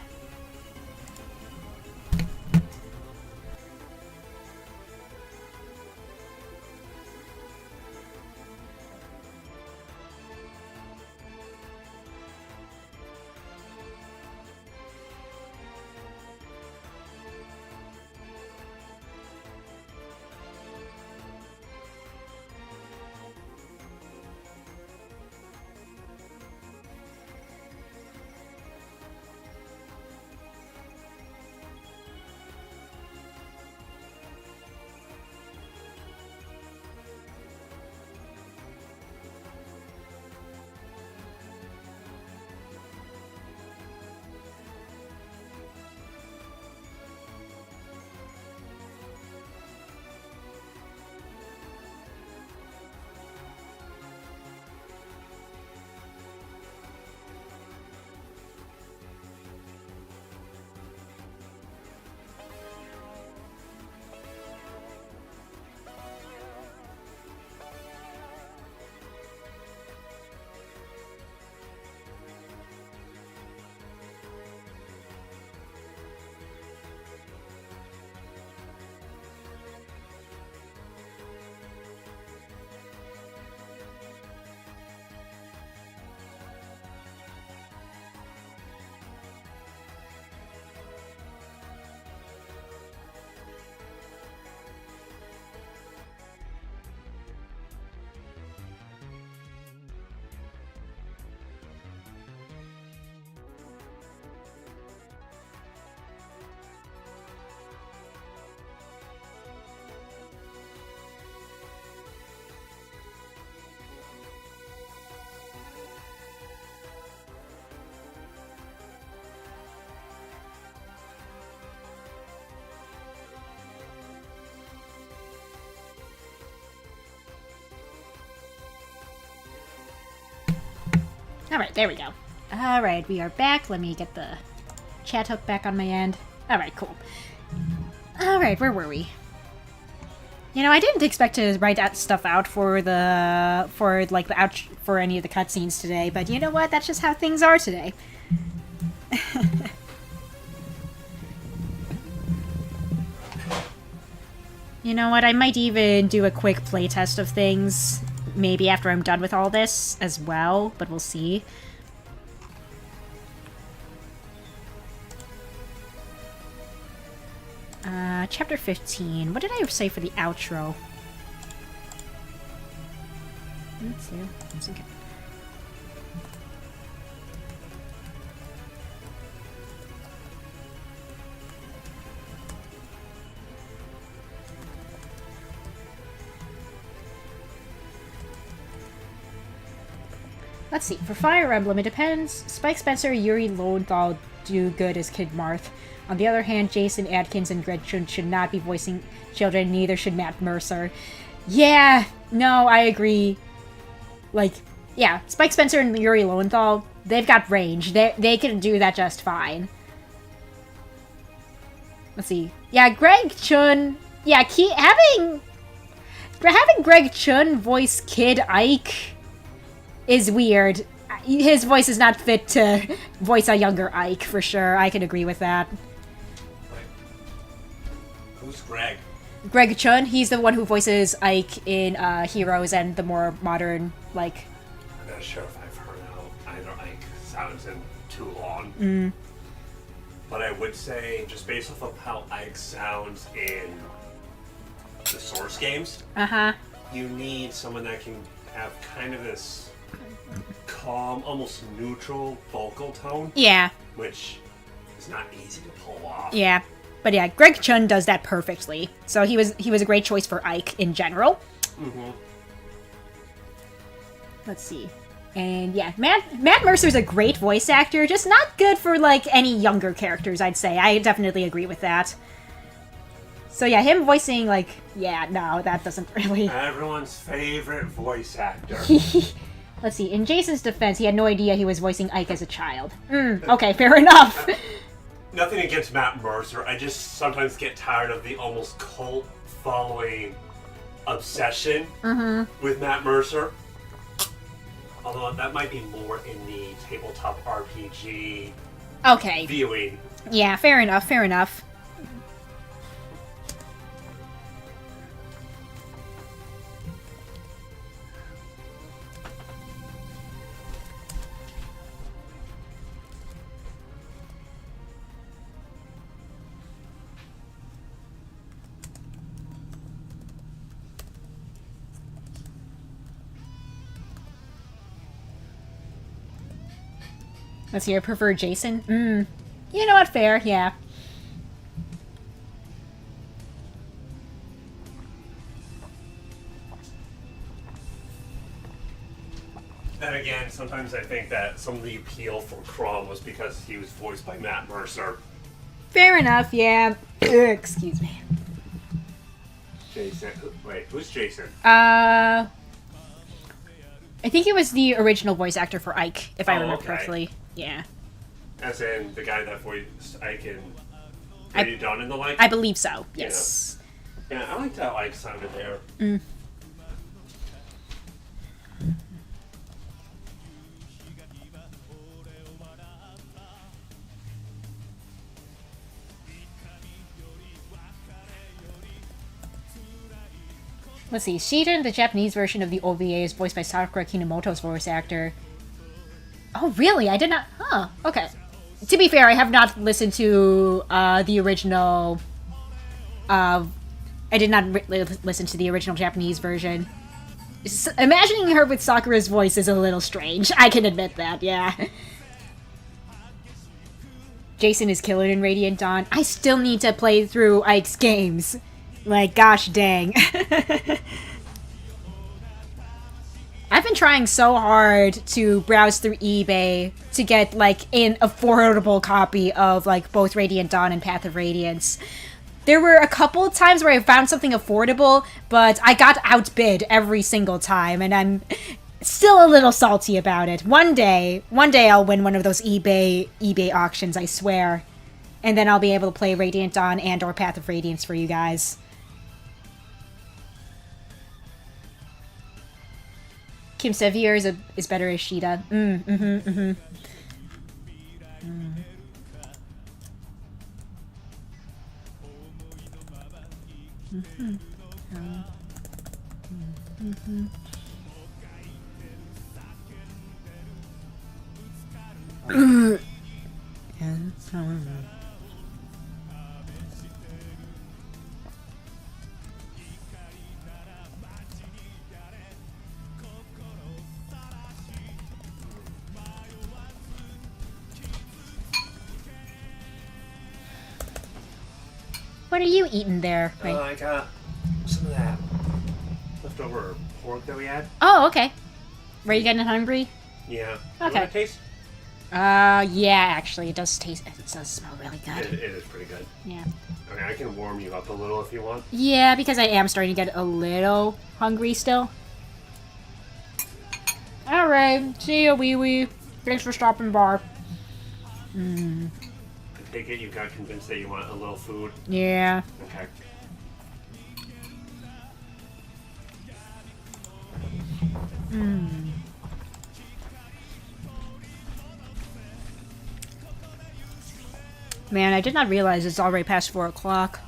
Alright, there we go. Alright, we are back. Let me get the chat hook back on my end. Alright, cool. Alright, where were we? You know, I didn't expect to write that stuff out for the for any of the cutscenes today, but you know what? That's just how things are today. You know what? I might even do a quick playtest of things, maybe after I'm done with all this as well, but we'll see. Chapter 15. What did I say for the outro? Let's see. That's okay. Let's see. For Fire Emblem, it depends. Spike Spencer, Yuri Lowenthal do good as Kid Marth. On the other hand, Jason Adkins and Greg Chun should not be voicing children, neither should Matt Mercer. Yeah, no, I agree. Like, yeah, Spike Spencer and Yuri Lowenthal, they've got range. They can do that just fine. Let's see. Yeah, Greg Chun... Yeah, having Greg Chun voice Kid Ike is weird. His voice is not fit to voice a younger Ike, for sure. I can agree with that. Who's Greg? Greg Chun, he's the one who voices Ike in Heroes and the more modern, like... I'm not sure if I've heard how either Ike sounds in too long. But I would say, just based off of how Ike sounds in the Source games, you need someone that can have kind of this calm, almost neutral vocal tone. Yeah. Which is not easy to pull off. Yeah. But yeah, Greg Chun does that perfectly. So he was a great choice for Ike in general. Let's see. And yeah, Matt Mercer's a great voice actor, just not good for like any younger characters, I'd say. I definitely agree with that. So yeah, him voicing like, yeah, no, that doesn't really... Everyone's favorite voice actor. Let's see. In Jason's defense, he had no idea he was voicing Ike as a child. Okay, fair enough. Nothing against Matt Mercer. I just sometimes get tired of the almost cult following obsession with Matt Mercer. Although that might be more in the tabletop RPG viewing. Yeah, fair enough, fair enough. Let's see, I prefer Jason. You know what, fair, yeah. Then again, sometimes I think that some of the appeal for Crom was because he was voiced by Matt Mercer. Fair enough, yeah. Excuse me. Jason. Wait, who's Jason? I think he was the original voice actor for Ike, if I remember correctly. Yeah. As in the guy that voiced Ike in Radio Dawn and the like? I believe so, yes. Yeah, I liked how Ike sounded there. Let's see. Shida, the Japanese version of the OVA, is voiced by Sakura Kinomoto's voice actor. Oh, really? I did not... Huh, okay. To be fair, I have not listened to the original... I did not listen to the original Japanese version. Imagining her with Sakura's voice is a little strange. I can admit that, yeah. Jason is killer in Radiant Dawn. I still need to play through Ike's games. Like, gosh dang. I've been trying so hard to browse through eBay to get, like, an affordable copy of, like, both Radiant Dawn and Path of Radiance. There were a couple times where I found something affordable, but I got outbid every single time, and I'm still a little salty about it. One day I'll win one of those eBay auctions, I swear. And then I'll be able to play Radiant Dawn and or Path of Radiance for you guys. Kim Sevier is better as Shida. What are you eating there? I got some of that leftover pork that we had. Oh, okay. Were you getting hungry? Yeah. Okay. You want it taste? Yeah, actually, it does smell really good. It is pretty good. Yeah. Okay, I can warm you up a little if you want. Yeah, because I am starting to get a little hungry still. Alright, see ya, wee wee. Thanks for stopping by. I take it you got convinced that you want a little food? Yeah. Okay. Man, I did not realize it's already past 4 o'clock.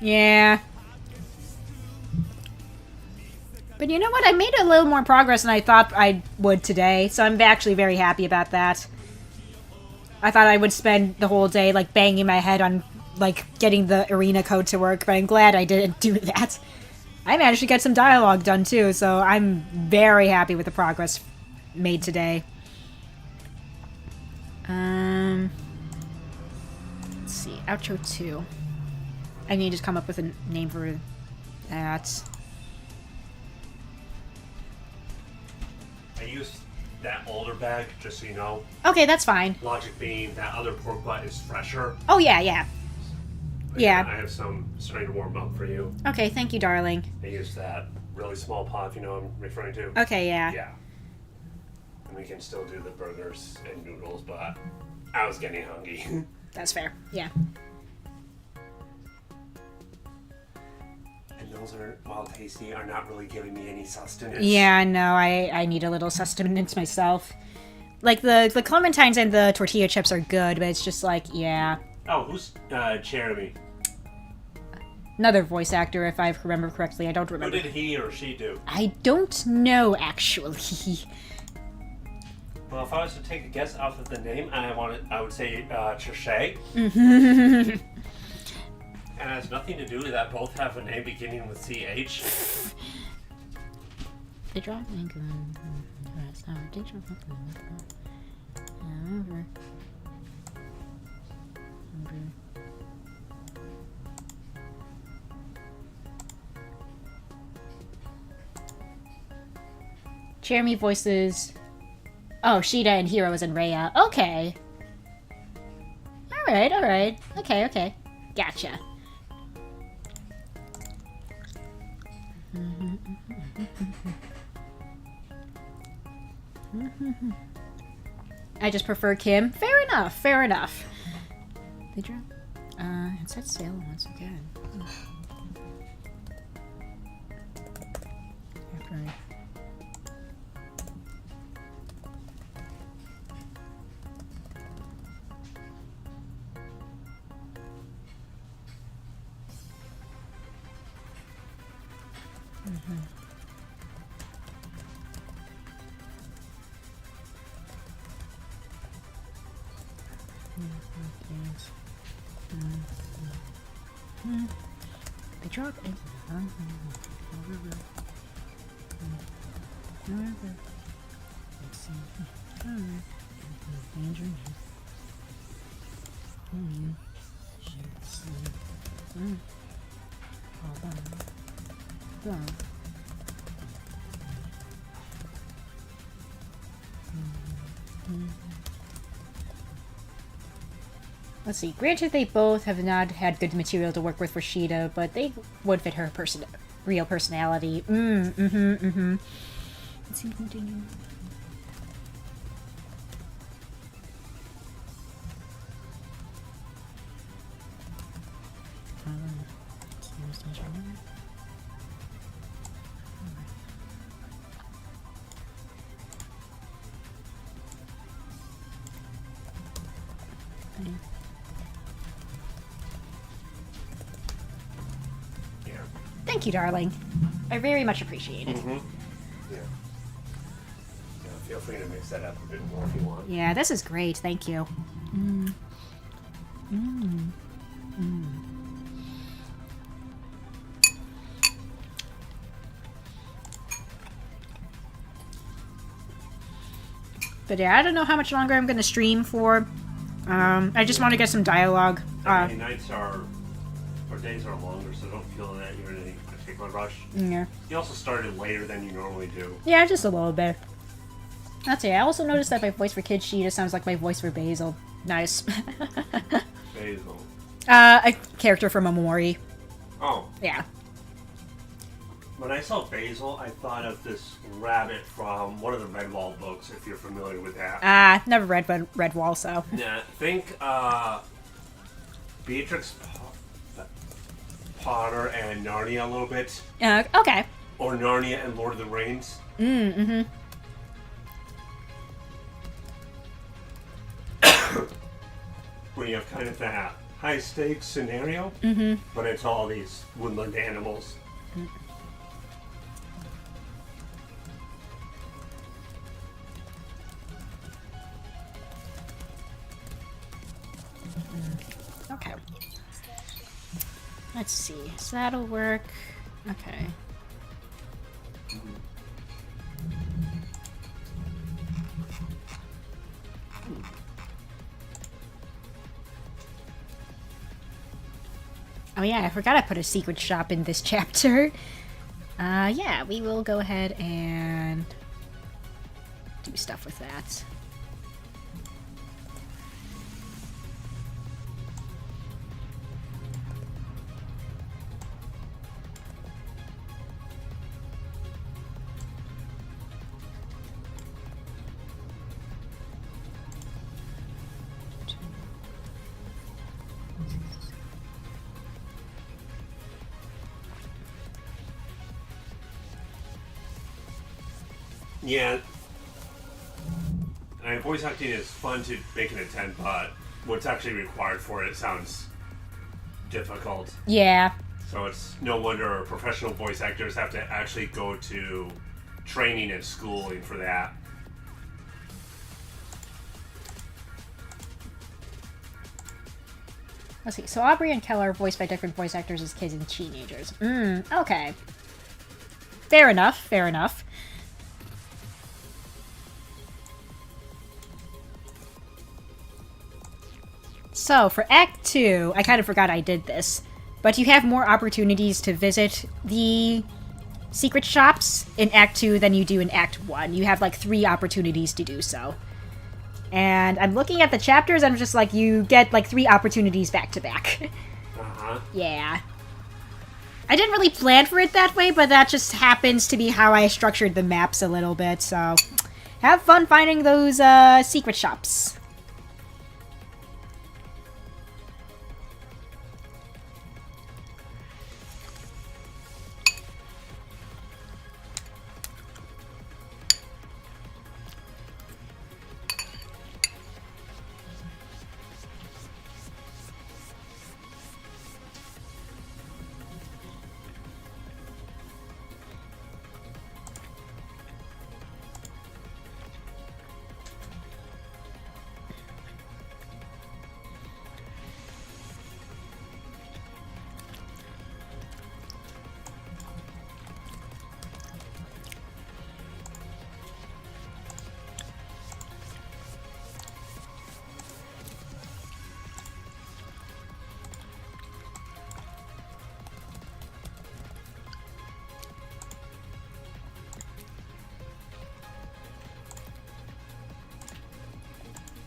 Yeah. But you know what? I made a little more progress than I thought I would today, so I'm actually very happy about that. I thought I would spend the whole day, like, banging my head on, like, getting the arena code to work, but I'm glad I didn't do that. I managed to get some dialogue done, too, so I'm very happy with the progress made today. Let's see, outro 2. I need to come up with a name for that. I used that older bag, just so you know. Okay, that's fine. Logic being that other pork butt is fresher. Oh, yeah, yeah. But yeah. I have some starting to warm up for you. Okay, thank you, darling. I used that. really small pot, if you know what I'm referring to. Okay, yeah. Yeah. And we can still do the burgers and noodles, but I was getting hungry. That's fair. Yeah. And those are, while tasty, are not really giving me any sustenance. Yeah, no, I need a little sustenance myself. Like, the clementines and the tortilla chips are good, but it's just like, yeah. Oh, who's Jeremy? Another voice actor, if I remember correctly. I don't remember. Who did he or she do? I don't know, actually. Well, if I was to take a guess off of the name, I would say Trichet. And it has nothing to do with that. Both have a name beginning with CH. They drop Jeremy voices. Oh, Sheeta and Heroes and Rhea. Okay. Alright. Okay. Gotcha. I just prefer Kim. Fair enough. They drop. It said sail once again. Okay. They drop it. Let's see. Danger. Let's see. Granted, they both have not had good material to work with for Sheeta, but they would fit her real personality. Let's see, continue. Thank you, darling. I very much appreciate it. Yeah, feel free to mix that up a bit more if you want. Yeah, this is great. Thank you. But yeah, I don't know how much longer I'm going to stream for. I just want to get some dialogue. Nights are, or days are longer, so don't feel that you're in any particular rush. Yeah. You also started later than you normally do. Yeah, just a little bit. That's it. I also noticed that my voice for Kid Sheeta sounds like my voice for Basil. Nice. Basil. A character from Amori. Oh. Yeah. When I saw Basil, I thought of this rabbit from one of the Redwall books, if you're familiar with that. Never read Redwall, so. Yeah, think Beatrix Potter and Narnia a little bit. Okay. Or Narnia and Lord of the Rings. Where you have kind of that high stakes scenario, but it's all these woodland animals. Okay. Let's see. So that'll work. Okay. Oh yeah, I forgot I put a secret shop in this chapter. Yeah, we will go ahead and do stuff with that. Yeah. I mean, voice acting is fun to make an attempt, but what's actually required for it sounds difficult. Yeah. So it's no wonder professional voice actors have to actually go to training and schooling for that. Let's see. So Aubrey and Keller are voiced by different voice actors as kids and teenagers. Okay. Fair enough, fair enough. So, for Act 2, I kind of forgot I did this, but you have more opportunities to visit the secret shops in Act 2 than you do in Act 1. You have, like, 3 opportunities to do so. And I'm looking at the chapters, and I'm just like, you get, like, 3 opportunities back-to-back. Uh-huh. Yeah. I didn't really plan for it that way, but that just happens to be how I structured the maps a little bit, so... Have fun finding those, secret shops.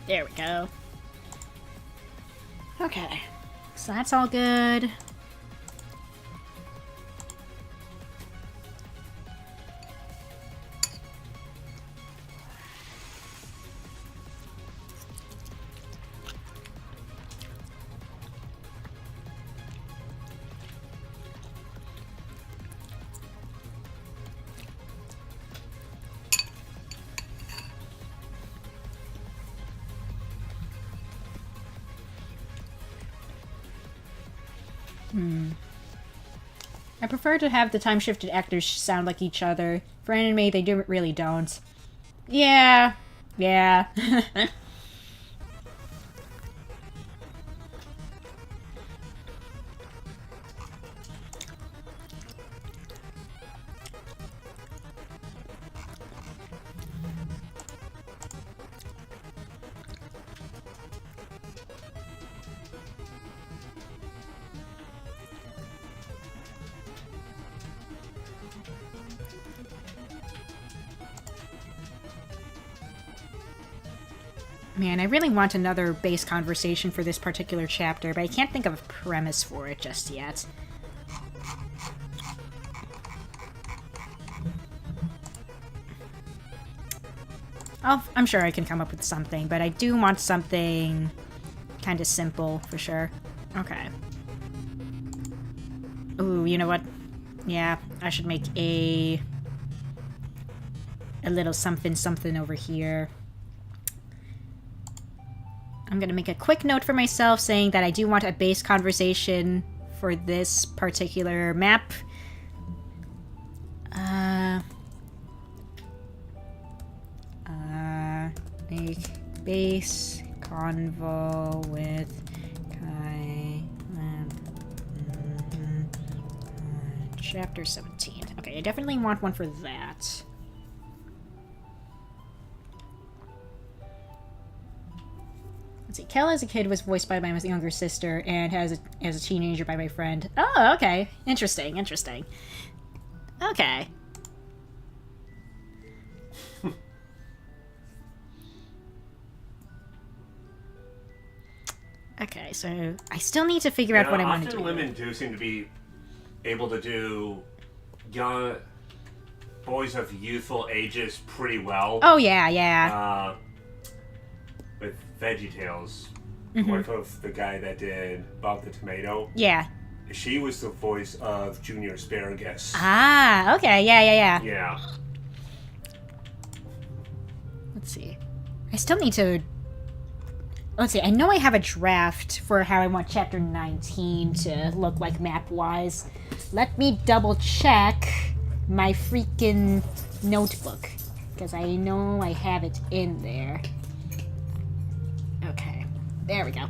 There we go. Okay. So that's all good. I prefer to have the time-shifted actors sound like each other. For anime, they really don't. Yeah. Yeah. Man, I really want another base conversation for this particular chapter, but I can't think of a premise for it just yet. I'm sure I can come up with something, but I do want something kind of simple, for sure. Okay. Ooh, you know what? Yeah, I should make a little something over here. I'm going to make a quick note for myself saying that I do want a base conversation for this particular map. Make base convo with Kai. Chapter 17. Okay, I definitely want one for that. Let's see. Kel as a kid was voiced by my younger sister, and as a teenager by my friend. Oh, okay. Interesting, interesting. Okay. Okay, so I still need to figure out what I want to do. Often women do seem to be able to do young boys of youthful ages pretty well. Oh, yeah, yeah. With VeggieTales, the wife of the guy that did Bob the Tomato. Yeah. She was the voice of Junior Asparagus. Ah, okay, yeah, yeah, yeah. Yeah. let's see. I still need to... Let's see, I know I have a draft for how I want Chapter 19 to look like map-wise. Let me double-check my freaking notebook, because I know I have it in there. Okay, there we go.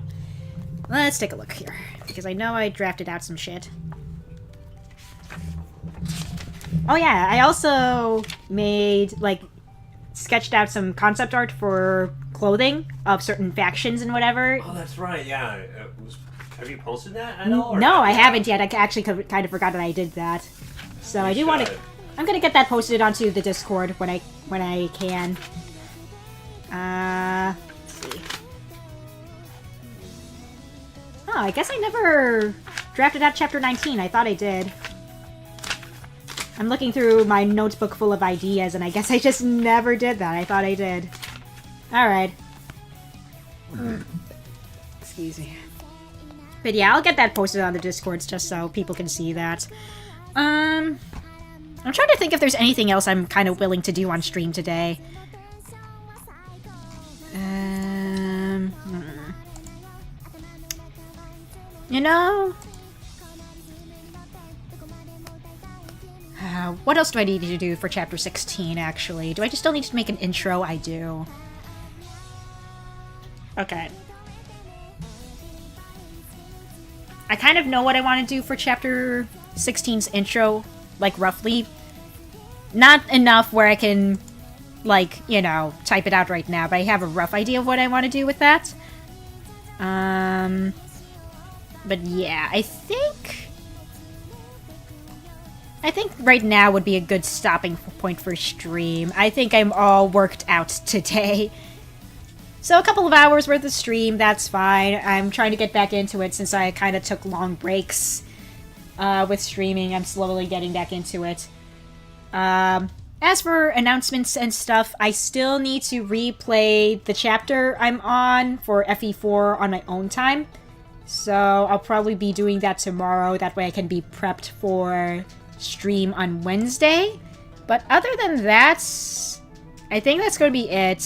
Let's take a look here, because I know I drafted out some shit. Oh yeah, I also made, like, sketched out some concept art for clothing of certain factions and whatever. Oh, that's right, yeah. Have you posted that at all? No, I haven't yet. I actually kind of forgot that I did that. So I do want to... I'm gonna get that posted onto the Discord when I can. Let's see. Oh, I guess I never drafted out Chapter 19. I thought I did. I'm looking through my notebook full of ideas, and I guess I just never did that. I thought I did. Alright. Excuse me. But yeah, I'll get that posted on the Discords just so people can see that. I'm trying to think if there's anything else I'm kind of willing to do on stream today. You know... what else do I need to do for Chapter 16, actually? Do I just still need to make an intro? I do. Okay. I kind of know what I want to do for Chapter 16's intro, like, roughly. Not enough where I can, like, you know, type it out right now, but I have a rough idea of what I want to do with that. But yeah, I think right now would be a good stopping point for stream. I think I'm all worked out today. So a couple of hours worth of stream, that's fine. I'm trying to get back into it since I kind of took long breaks with streaming. I'm slowly getting back into it. As for announcements and stuff, I still need to replay the chapter I'm on for FE4 on my own time. So I'll probably be doing that tomorrow. That way I can be prepped for stream on Wednesday. But other than that, I think that's going to be it.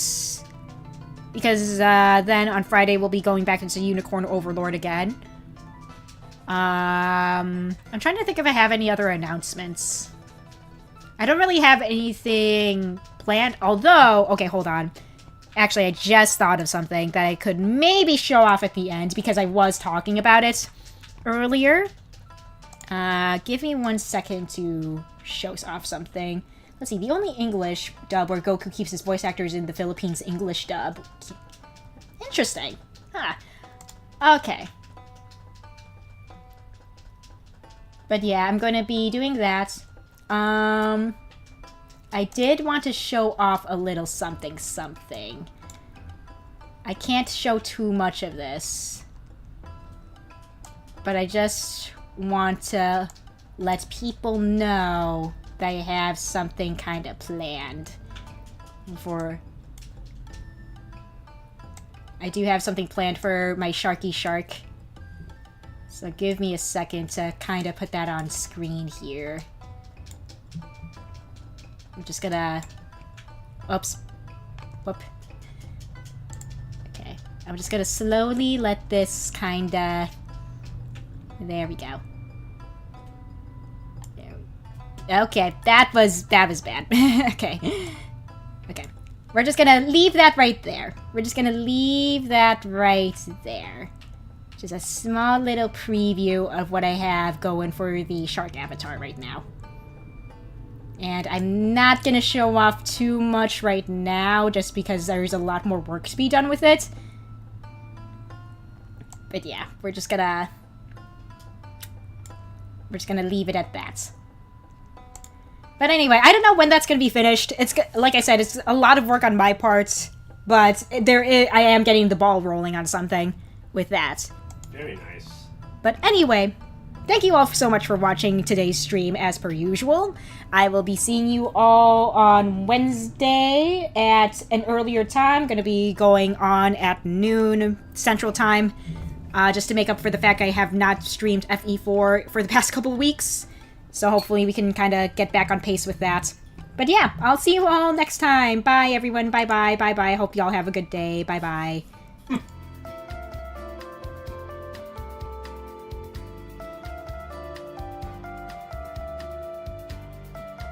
Because then on Friday we'll be going back into Unicorn Overlord again. I'm trying to think if I have any other announcements. I don't really have anything planned, although... Okay, hold on. Actually, I just thought of something that I could maybe show off at the end, because I was talking about it earlier. Give me 1 second to show off something. Let's see, the only English dub where Goku keeps his voice actors in the Philippines English dub. Interesting. Huh. Okay. But yeah, I'm going to be doing that. I did want to show off a little something. I can't show too much of this. But I just want to let people know that I have something kind of planned for... I do have something planned for my Sharky Shark. So give me a second to kind of put that on screen here. I'm just gonna... Oops. Whoop. Okay. I'm just gonna slowly let this kinda... There we go. Okay, that was bad. Okay. Okay. We're just gonna leave that right there. Just a small little preview of what I have going for the Shark Avatar right now. And I'm not gonna show off too much right now, just because there's a lot more work to be done with it. But yeah, we're just gonna leave it at that. But anyway, I don't know when that's going to be finished. It's like I said, it's a lot of work on my part, but I am getting the ball rolling on something with that. Very nice. But anyway, thank you all so much for watching today's stream as per usual. I will be seeing you all on Wednesday at an earlier time. Going to be going on at noon Central Time, just to make up for the fact I have not streamed FE4 for the past couple of weeks. So hopefully we can kind of get back on pace with that. But yeah, I'll see you all next time. Bye, everyone. Bye-bye. Bye-bye. Hope y'all have a good day. Bye-bye.